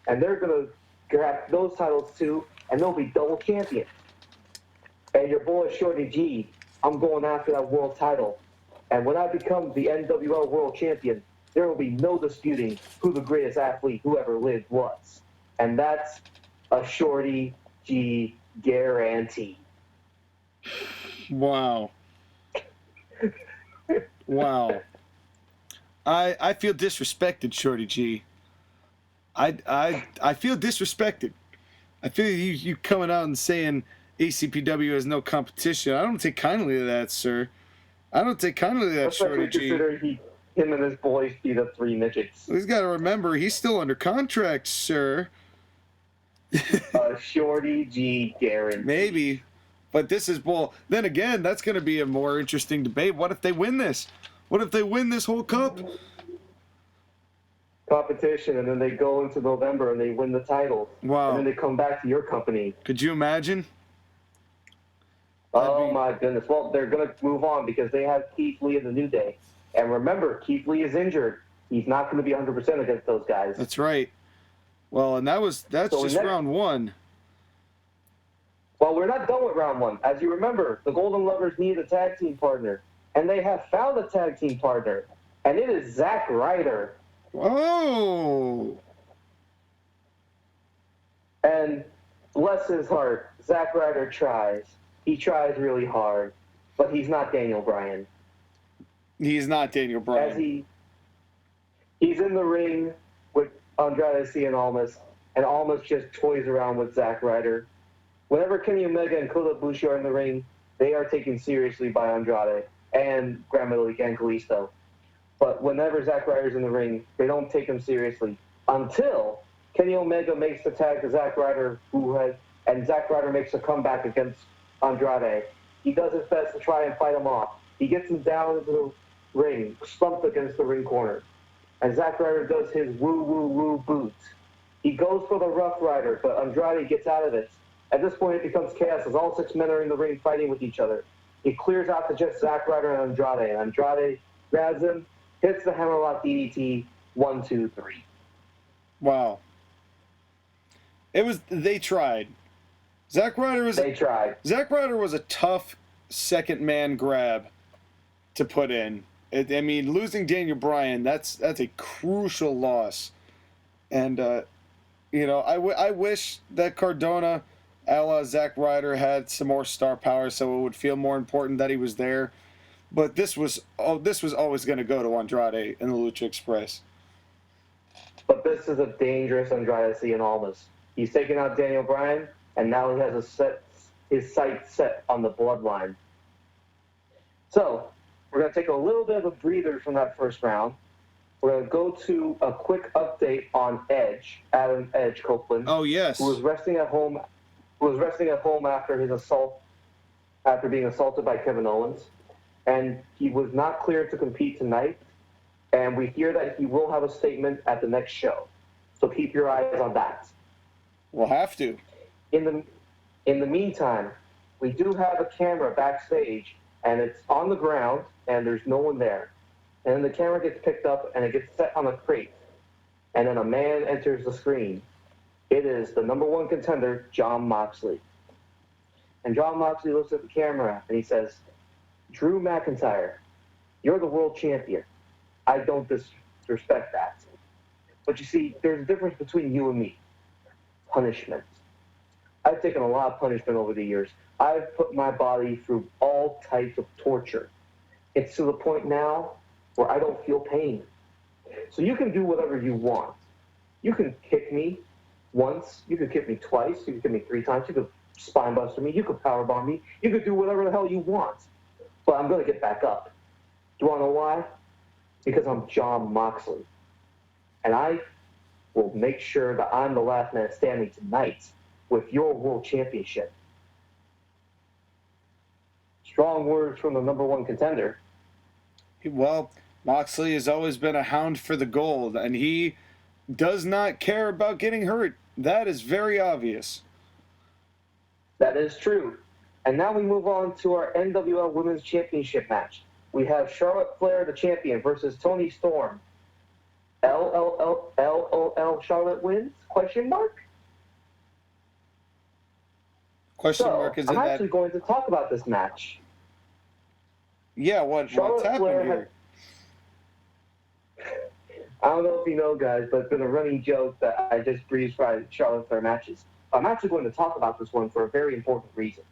and they're going to grab those titles too, and they'll be double champions. And your boy Shorty G, I'm going after that world title. And when I become the NWL World Champion, there will be no disputing who the greatest athlete who ever lived was. And that's a Shorty G guarantee. Wow. Wow. I feel disrespected, Shorty G. I feel disrespected. I feel you coming out and saying ACPW has no competition. I don't take kindly to that, sir. I don't take kindly to that, Shorty G. Consider him and his boys beat up 3 midgets. He's got to remember, he's still under contract, sir. Shorty G guarantee. Maybe. But this is bull. Then again, that's going to be a more interesting debate. What if they win this? What if they win this whole cup? Competition, and then they go into November and they win the title. Wow. And then they come back to your company. Could you imagine? Oh my goodness. Well, they're going to move on because they have Keith Lee in the New Day. And remember, Keith Lee is injured. He's not going to be 100% against those guys. That's right. Well, and that's so just round 1. Well, we're not done with round 1. As you remember, the Golden Lovers needed a tag team partner. And they have found a tag team partner. And it is Zack Ryder. Oh! And bless his heart, Zack Ryder tries. He tries really hard. But he's not Daniel Bryan. He's not Daniel Bryan. As he's in the ring with Andrade and Almas, and Almas just toys around with Zack Ryder. Whenever Kenny Omega and Kota Ibushi are in the ring, they are taken seriously by Andrade and Gran Metalik and Kalisto. But whenever Zack Ryder's in the ring, they don't take him seriously until Kenny Omega makes the tag to Zack Ryder, and Zack Ryder makes a comeback against Andrade. He does his best to try and fight him off. He gets him down into the ring, slumped against the ring corner. and Zack Ryder does his woo boot. He goes for the Rough Rider, but Andrade gets out of it. At this point, it becomes chaos as all 6 men are in the ring fighting with each other. He clears out to just Zack Ryder and Andrade grabs him, hits the hammerlock DDT, 1, 2, 3. Wow. They tried. Zack Ryder was a tough second man grab to put in. Losing Daniel Bryan, that's a crucial loss. And, I wish that Cardona, a la Zack Ryder, had some more star power so it would feel more important that he was there. But this was always going to go to Andrade in the Lucha Express. But this is a dangerous Andrade in Almas. He's taken out Daniel Bryan, and now he has his sights set on the bloodline. So, we're going to take a little bit of a breather from that first round. We're going to go to a quick update on Edge, Adam Edge Copeland. Oh, yes. Who was resting at home after being assaulted by Kevin Owens. And he was not cleared to compete tonight. And we hear that he will have a statement at the next show. So keep your eyes on that. We'll have to. In the meantime, we do have a camera backstage, and it's on the ground, and there's no one there. And then the camera gets picked up, and it gets set on a crate. And then a man enters the screen. It is the number 1 contender, Jon Moxley. And Jon Moxley looks at the camera, and he says, Drew McIntyre, you're the world champion. I don't disrespect that. But you see, there's a difference between you and me. Punishment. I've taken a lot of punishment over the years. I've put my body through all types of torture. It's to the point now where I don't feel pain. So you can do whatever you want. You can kick me once. You could kick me twice. You could kick me 3 times. You could spine buster me. You could powerbomb me. You could do whatever the hell you want. But I'm going to get back up. Do you want to know why? Because I'm Jon Moxley. And I will make sure that I'm the last man standing tonight with your world championship. Strong words from the number 1 contender. Well, Moxley has always been a hound for the gold, and he does not care about getting hurt. That is very obvious. That is true. And now we move on to our NWL Women's Championship match. We have Charlotte Flair, the champion, versus Toni Storm. LOL Charlotte wins? Question mark? Question mark is in that. I'm actually going to talk about this match. Yeah, what's happened here? I don't know if you know, guys, but it's been a running joke that I just breezed by Charlotte Flair matches. I'm actually going to talk about this one for a very important reason.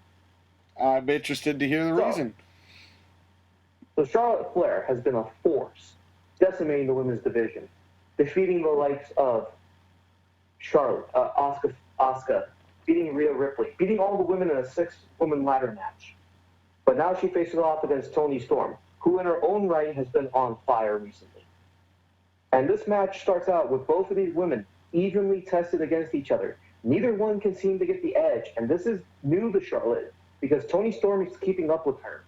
I'm interested to hear the reason. So Charlotte Flair has been a force, decimating the women's division, defeating the likes of Charlotte, Asuka, beating Rhea Ripley, beating all the women in a 6-woman ladder match. But now she faces off against Toni Storm, who in her own right has been on fire recently. And this match starts out with both of these women evenly tested against each other. Neither one can seem to get the edge, and this is new to Charlotte because Toni Storm is keeping up with her.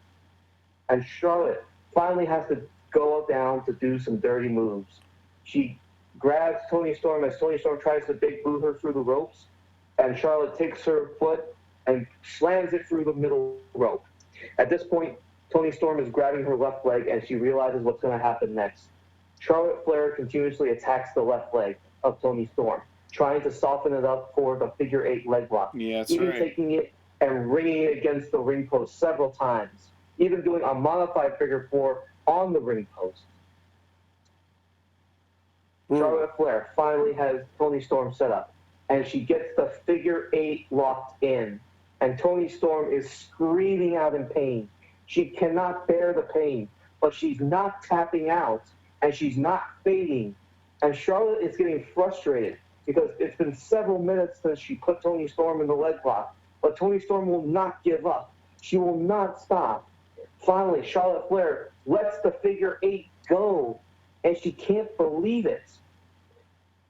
And Charlotte finally has to go down to do some dirty moves. She grabs Toni Storm as Toni Storm tries to big boot her through the ropes, and Charlotte takes her foot and slams it through the middle rope. At this point, Toni Storm is grabbing her left leg, and she realizes what's going to happen next. Charlotte Flair continuously attacks the left leg of Toni Storm, trying to soften it up for the figure 8 leg lock. Yeah, that's even right. taking it and ringing it against the ring post several times, even doing a modified figure 4 on the ring post. Charlotte Flair finally has Toni Storm set up, and she gets the figure 8 locked in, and Toni Storm is screaming out in pain. She cannot bear the pain, but she's not tapping out, and she's not fading. And Charlotte is getting frustrated because it's been several minutes since she put Toni Storm in the leg lock, but Toni Storm will not give up. She will not stop. Finally, Charlotte Flair lets the figure 8 go, and she can't believe it.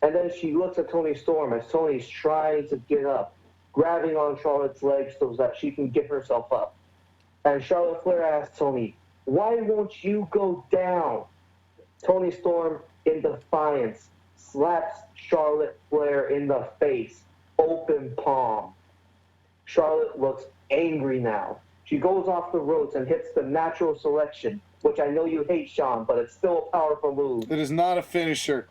And then she looks at Toni Storm as Toni's trying to get up, grabbing on Charlotte's legs so that she can get herself up. And Charlotte Flair asks Toni, "Why won't you go down?" Toni Storm in defiance, slaps Charlotte Flair in the face, open palm. Charlotte looks angry now. She goes off the ropes and hits the natural selection, which I know you hate, Sean, but it's still a powerful move. It is not a finisher.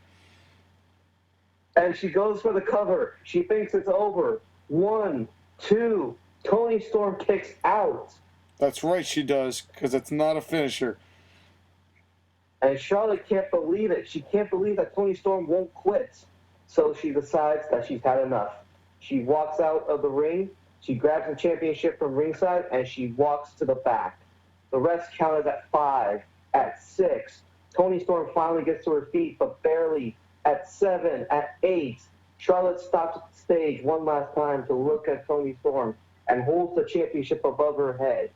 And she goes for the cover. She thinks it's over. 1, 2. Toni Storm kicks out. That's right, she does, because it's not a finisher. And Charlotte can't believe it. She can't believe that Toni Storm won't quit. So she decides that she's had enough. She walks out of the ring. She grabs the championship from ringside, and she walks to the back. The rest counted at 5, at 6. Toni Storm finally gets to her feet, but barely. At 7, at 8. Charlotte stops at the stage one last time to look at Toni Storm and holds the championship above her head.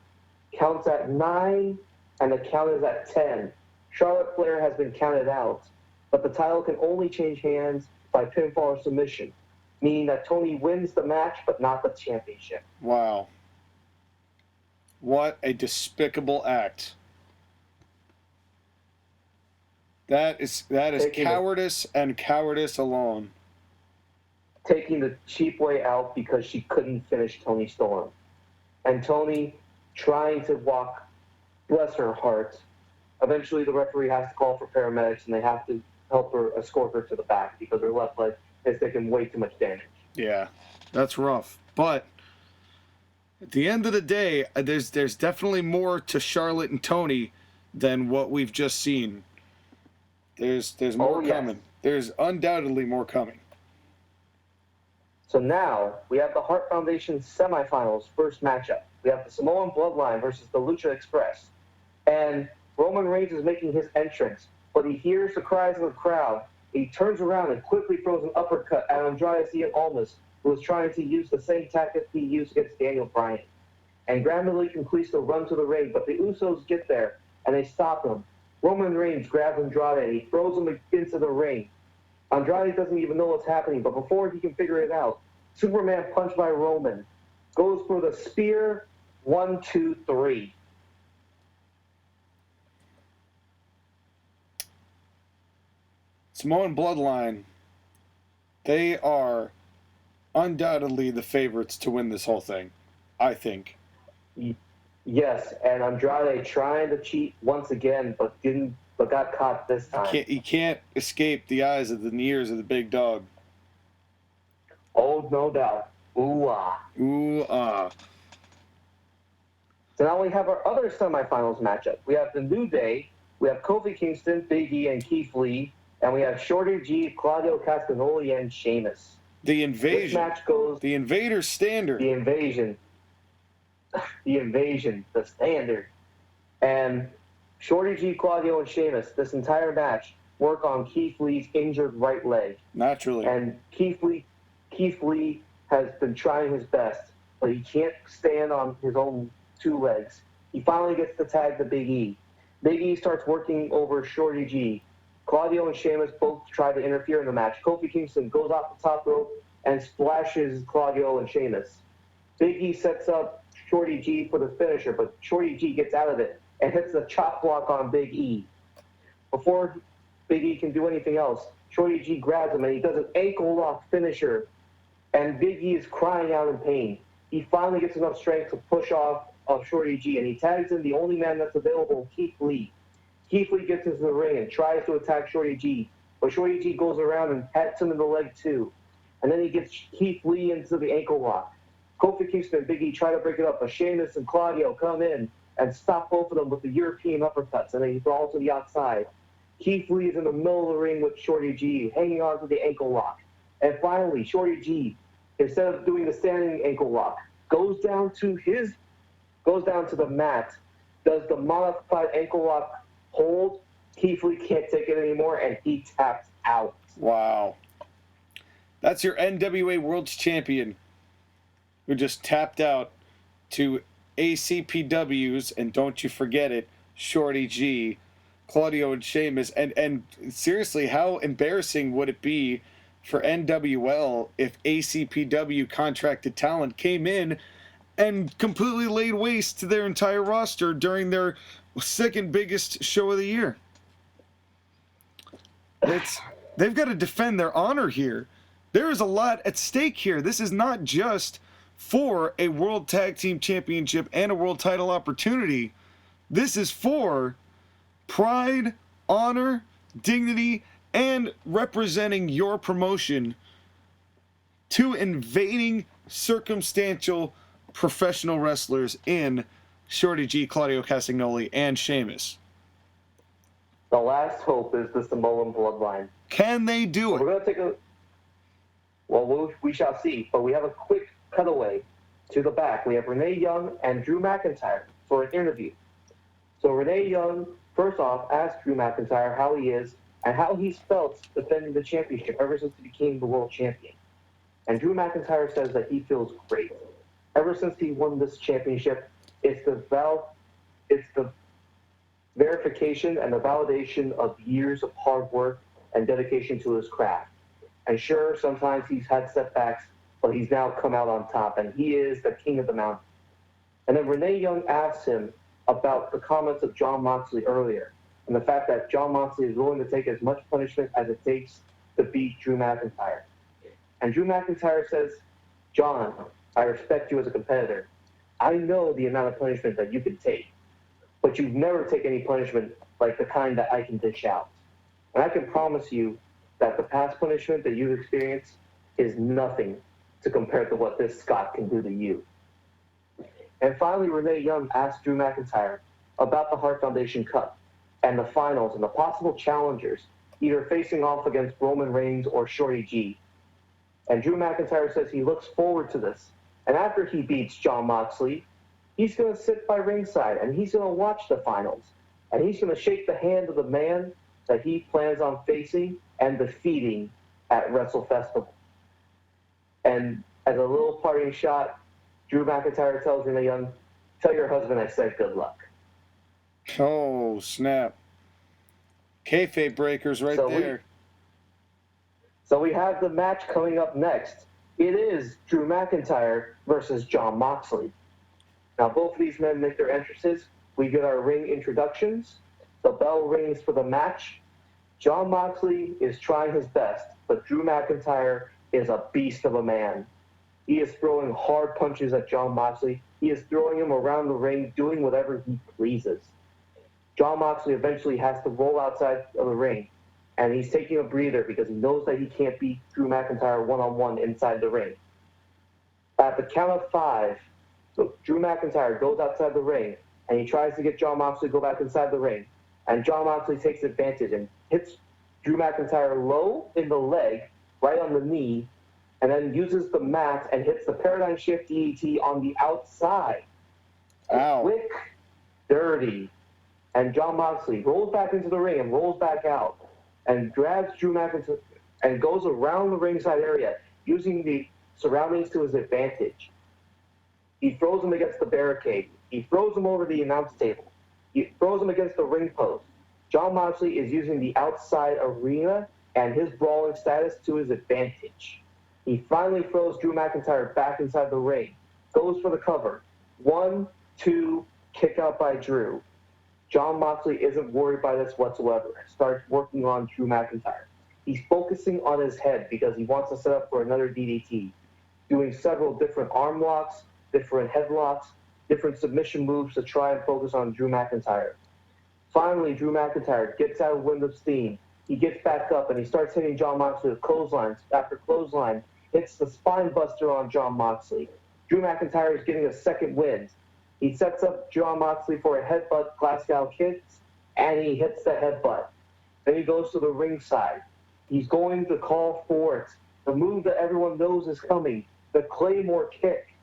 Counts at 9, and the count is at 10. Charlotte Flair has been counted out, but the title can only change hands by pinfall or submission, meaning that Toni wins the match but not the championship. Wow. What a despicable act. That is cowardice and cowardice alone. Taking the cheap way out because she couldn't finish Toni Storm. And Toni trying to walk, bless her heart. Eventually the referee has to call for paramedics and they have to help her escort her to the back because her left leg is taking way too much damage. Yeah, that's rough. But at the end of the day, there's definitely more to Charlotte and Toni than what we've just seen. There's more coming. There's undoubtedly more coming. So now we have the Hart Foundation semifinals first matchup. We have the Samoan Bloodline versus the Lucha Express. And Roman Reigns is making his entrance, but he hears the cries of the crowd. He turns around and quickly throws an uppercut at Andrade and Owens, who was trying to use the same tactic he used against Daniel Bryan. And grandly completes the run to the ring, but the Usos get there, and they stop him. Roman Reigns grabs Andrade, and he throws him into the ring. Andrade doesn't even know what's happening, but before he can figure it out, Superman punch by Roman. Goes for the spear, 1, 2, 3. Samoan Bloodline, they are undoubtedly the favorites to win this whole thing, I think. Yes, and Andrade trying to cheat once again, but got caught this time. He can't escape the eyes and the ears of the big dog. Oh, no doubt. Ooh-ah. Ooh-ah. So now we have our other semifinals matchup. We have the New Day, we have Kofi Kingston, Big E, and Keith Lee, and we have Shorty G, Claudio Castagnoli, and Sheamus. The Invasion. This match goes... The Invader Standard. The Invasion. The Invasion. The Standard. And Shorty G, Claudio, and Sheamus, this entire match, work on Keith Lee's injured right leg. Naturally. And Keith Lee has been trying his best, but he can't stand on his own 2 legs. He finally gets to tag the Big E. Big E starts working over Shorty G. Claudio and Sheamus both try to interfere in the match. Kofi Kingston goes off the top rope and splashes Claudio and Sheamus. Big E sets up Shorty G for the finisher, but Shorty G gets out of it and hits the chop block on Big E. Before Big E can do anything else, Shorty G grabs him and he does an ankle lock finisher, and Big E is crying out in pain. He finally gets enough strength to push off of Shorty G, and he tags in the only man that's available, Keith Lee. Keith Lee gets into the ring and tries to attack Shorty G, but Shorty G goes around and hits him in the leg too. And then he gets Keith Lee into the ankle lock. Kofi Kingston and Big E try to break it up, but Sheamus and Claudio come in and stop both of them with the European uppercuts, and they brawl to the outside. Keith Lee is in the middle of the ring with Shorty G, hanging on to the ankle lock. And finally, Shorty G, instead of doing the standing ankle lock, goes down to the mat, does the modified ankle lock hold. Keith Lee can't take it anymore, and he taps out. Wow. That's your NWA World's Champion, who just tapped out to ACPW's, and don't you forget it, Shorty G, Claudio and Sheamus. And seriously, how embarrassing would it be for NWL if ACPW contracted talent came in and completely laid waste to their entire roster during their second biggest show of the year? They've got to defend their honor here. There is a lot at stake here. This is not just for a World Tag Team Championship and a world title opportunity. This is for pride, honor, dignity, and representing your promotion to invading circumstantial professional wrestlers in Shorty G, Claudio Castagnoli, and Sheamus. The last hope is the Samoan bloodline. Can they do it? We're going to take a... Well, we shall see. But we have a quick cutaway to the back. We have Renee Young and Drew McIntyre for an interview. So Renee Young, first off, asked Drew McIntyre how he is and how he's felt defending the championship ever since he became the world champion. And Drew McIntyre says that he feels great. Ever since he won this championship, it's the verification and the validation of years of hard work and dedication to his craft. And sure, sometimes he's had setbacks, but he's now come out on top, and he is the king of the mountain. And then Renee Young asked him about the comments of Jon Moxley earlier, and the fact that Jon Moxley is willing to take as much punishment as it takes to beat Drew McIntyre. And Drew McIntyre says, "John, I respect you as a competitor. I know the amount of punishment that you can take, but you've never taken any punishment like the kind that I can dish out. And I can promise you that the past punishment that you've experienced is nothing to compare to what this Scott can do to you." And finally, Renee Young asked Drew McIntyre about the Hart Foundation Cup and the finals and the possible challengers, either facing off against Roman Reigns or Shorty G. And Drew McIntyre says he looks forward to this. And after he beats Jon Moxley, he's going to sit by ringside and he's going to watch the finals. And he's going to shake the hand of the man that he plans on facing and defeating at Wrestle Festival. And as a little parting shot, Drew McIntyre tells Renee Young, "Tell your husband I said good luck." Oh, snap. Kayfabe breakers right there. So we have the match coming up next. It is Drew McIntyre versus Jon Moxley. Now, both of these men make their entrances. We get our ring introductions. The bell rings for the match. Jon Moxley is trying his best, but Drew McIntyre is a beast of a man. He is throwing hard punches at Jon Moxley. He is throwing him around the ring, doing whatever he pleases. Jon Moxley eventually has to roll outside of the ring, and he's taking a breather because he knows that he can't beat Drew McIntyre one-on-one inside the ring. At the count of 5, so Drew McIntyre goes outside the ring, and he tries to get Jon Moxley to go back inside the ring. And Jon Moxley takes advantage and hits Drew McIntyre low in the leg, right on the knee, and then uses the mat and hits the Paradigm Shift DDT on the outside. Ow. Quick, dirty. And Jon Moxley rolls back into the ring and rolls back out and grabs Drew McIntyre and goes around the ringside area using the surroundings to his advantage. He throws him against the barricade. He throws him over the announce table. He throws him against the ring post. Jon Moxley is using the outside arena and his brawling status to his advantage. He finally throws Drew McIntyre back inside the ring. Goes for the cover. 1, 2, kick out by Drew. Jon Moxley isn't worried by this whatsoever. Starts working on Drew McIntyre. He's focusing on his head because he wants to set up for another DDT. Doing several different arm locks, different headlocks, different submission moves to try and focus on Drew McIntyre. Finally, Drew McIntyre gets out of wind of steam. He gets back up and he starts hitting Jon Moxley with clotheslines. After clothesline, hits the spine buster on Jon Moxley. Drew McIntyre is getting a second wind. He sets up Jon Moxley for a headbutt, Glasgow kicks, and he hits the headbutt. Then he goes to the ringside. He's going to call for it. The move that everyone knows is coming, the Claymore kick.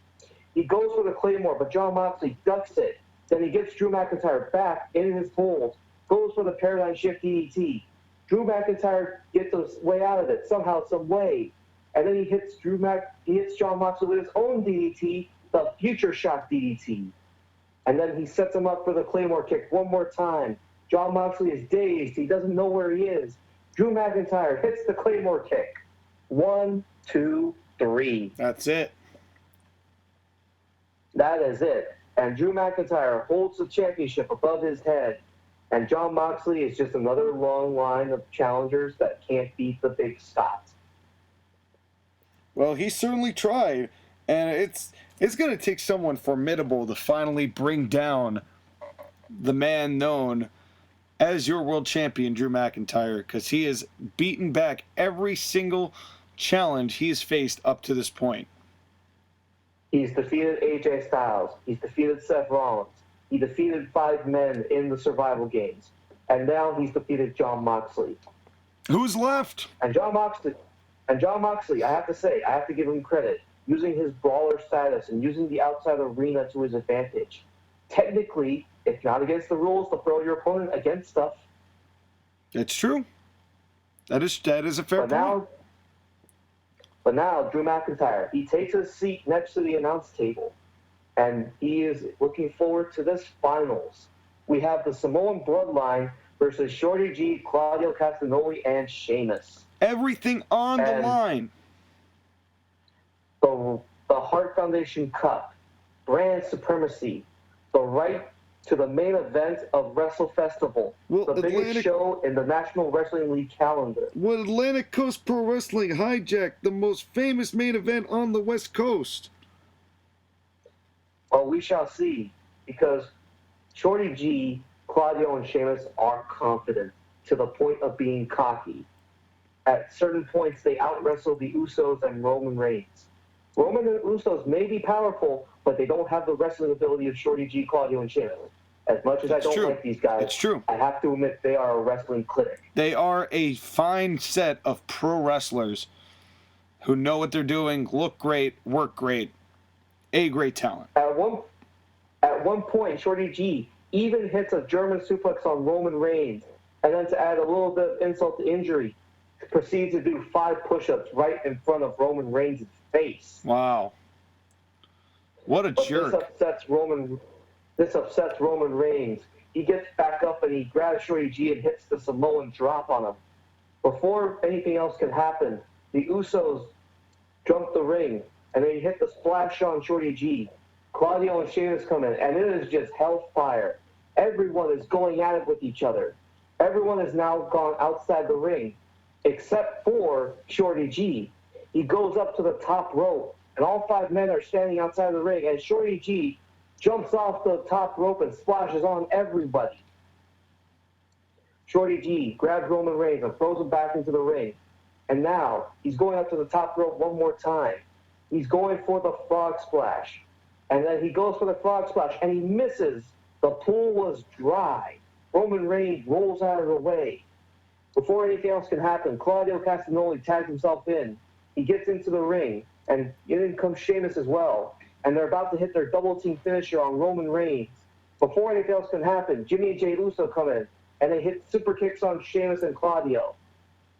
He goes for the Claymore, but Jon Moxley ducks it. Then he gets Drew McIntyre back in his hold, goes for the Paradigm Shift DDT. Drew McIntyre gets his way out of it, somehow, some way. And then he hits Jon Moxley with his own DDT, the Future Shock DDT. And then he sets him up for the Claymore kick one more time. Jon Moxley is dazed. He doesn't know where he is. Drew McIntyre hits the Claymore kick. 1, 2, 3. That's it. That is it. And Drew McIntyre holds the championship above his head. And Jon Moxley is just another long line of challengers that can't beat the Big Scott. Well, he certainly tried, and it's going to take someone formidable to finally bring down the man known as your world champion, Drew McIntyre, because he has beaten back every single challenge he's faced up to this point. He's defeated AJ Styles. He's defeated Seth Rollins. He defeated 5 men in the survival games. And now he's defeated Jon Moxley. Who's left? And Jon Moxley, I have to say, I have to give him credit, using his brawler status and using the outside arena to his advantage. Technically, it's not against the rules to throw your opponent against stuff. It's true. That is a fair point. But now, Drew McIntyre, he takes his seat next to the announce table, and he is looking forward to this finals. We have the Samoan Bloodline versus Shorty G, Claudio Castagnoli, and Sheamus. Everything on the line. The Hart Foundation Cup, brand supremacy, the right to the main event of Wrestle Festival, the biggest show in the National Wrestling League calendar. Will Atlantic Coast Pro Wrestling hijack the most famous main event on the West Coast? Well, we shall see, because Shorty G, Claudio, and Sheamus are confident to the point of being cocky. At certain points, they out-wrestle the Usos and Roman Reigns. Roman and Usos may be powerful, but they don't have the wrestling ability of Shorty G, Claudio, and Sheamus. As much as I don't like these guys, it's true. I have to admit they are a wrestling clinic. They are a fine set of pro wrestlers who know what they're doing, look great, work great, a great talent. At one point, Shorty G even hits a German suplex on Roman Reigns, and then to add a little bit of insult to injury, proceeds to do 5 push-ups right in front of Roman Reigns' face. Wow. What a jerk. This upsets Roman Reigns. He gets back up and he grabs Shorty G and hits the Samoan drop on him. Before anything else can happen, the Usos jump the ring and they hit the splash on Shorty G. Claudio and Sheamus come in, and it is just hellfire. Everyone is going at it with each other. Everyone has now gone outside the ring, except for Shorty G. He goes up to the top rope, and all 5 men are standing outside the ring, and Shorty G jumps off the top rope and splashes on everybody. Shorty G grabs Roman Reigns and throws him back into the ring. And now he's going up to the top rope one more time. He's going for the frog splash. And then he goes for the frog splash and he misses. The pool was dry. Roman Reigns rolls out of the way. Before anything else can happen, Claudio Castagnoli tags himself in. He gets into the ring, and in comes Sheamus as well. And they're about to hit their double-team finisher on Roman Reigns. Before anything else can happen, Jimmy and Jey Uso come in, and they hit super kicks on Sheamus and Claudio.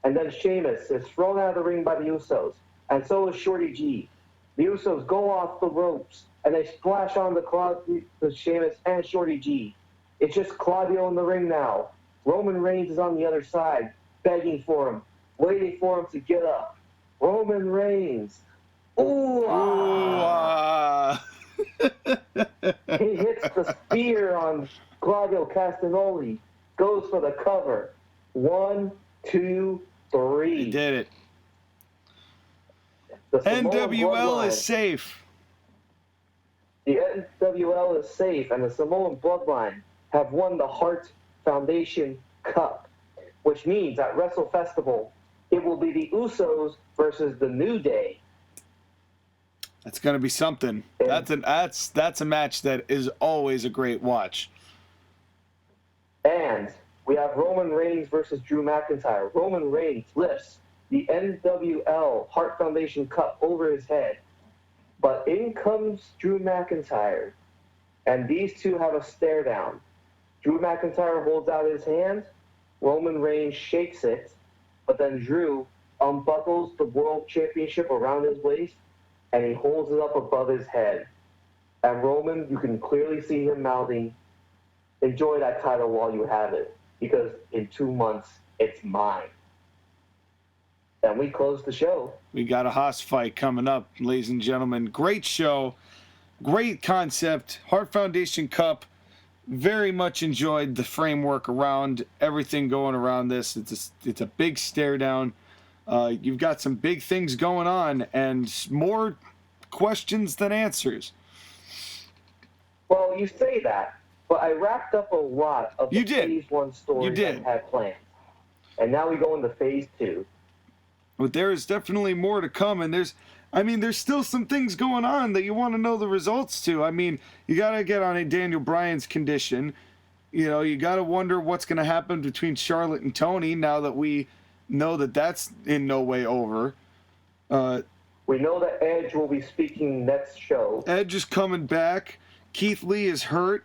And then Sheamus is thrown out of the ring by the Usos, and so is Shorty G. The Usos go off the ropes, and they splash on the Sheamus and Shorty G. It's just Claudio in the ring now. Roman Reigns is on the other side, begging for him, waiting for him to get up. Roman Reigns. Ooh, ah. He hits the spear on Claudio Castagnoli. Goes for the cover. 1, 2, 3. He did it. NWL is safe. The NWL is safe, and the Samoan Bloodline have won the Hart Foundation Cup, which means at Wrestle Festival, it will be the Usos versus the New Day. That's going to be something. That's a match that is always a great watch. And we have Roman Reigns versus Drew McIntyre. Roman Reigns lifts the NWL Hart Foundation Cup over his head. But in comes Drew McIntyre, and these two have a stare down. Drew McIntyre holds out his hand, Roman Reigns shakes it, but then Drew unbuckles the World Championship around his waist, and he holds it up above his head. And Roman, you can clearly see him mouthing, enjoy that title while you have it, because in 2 months, it's mine. And we close the show. We got a Haas fight coming up, ladies and gentlemen. Great show. Great concept. Hart Foundation Cup. very much enjoyed the framework around everything going around this. It's a big stare down. You've got some big things going on and more questions than answers. Well, you say that, but I wrapped up a lot of the Phase 1 stories I had planned. And now we go into Phase 2. But there is definitely more to come, and there's still some things going on that you want to know the results to. I mean, you got to get on a Daniel Bryan's condition. You know, you got to wonder what's going to happen between Charlotte and Toni now that we know that that's in no way over. We know that Edge will be speaking next show. Edge is coming back. Keith Lee is hurt.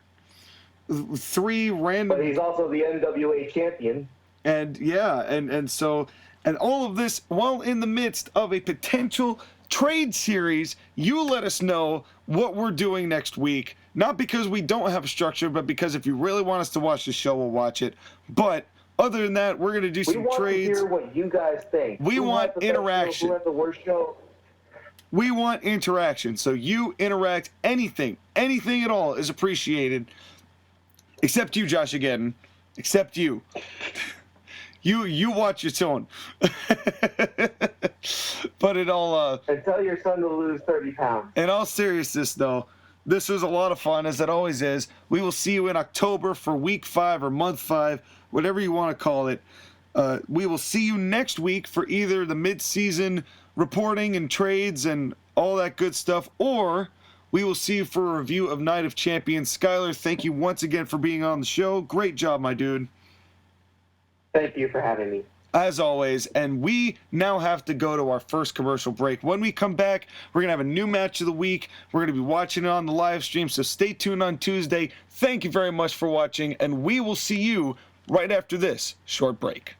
3 random... But he's also the NWA champion. And, yeah, and so... And all of this while in the midst of a potential trade series. You let us know what we're doing next week. Not because we don't have a structure, but because if you really want us to watch the show, we'll watch it. But other than that, we're going to do some trades. We want to hear what you guys think. We want interaction. Who has the worst show? We want interaction. So you interact. Anything at all is appreciated. Except you, Josh, again. Except you. You watch your tone. But it all... and tell your son to lose 30 pounds. In all seriousness, though, this was a lot of fun, as it always is. We will see you in October for week 5 or month 5, whatever you want to call it. We will see you next week for either the mid-season reporting and trades and all that good stuff, or we will see you for a review of Night of Champions. Skyler, thank you once again for being on the show. Great job, my dude. Thank you for having me. As always, and we now have to go to our first commercial break. When we come back, we're going to have a new match of the week. We're going to be watching it on the live stream, so stay tuned on Tuesday. Thank you very much for watching, and we will see you right after this short break.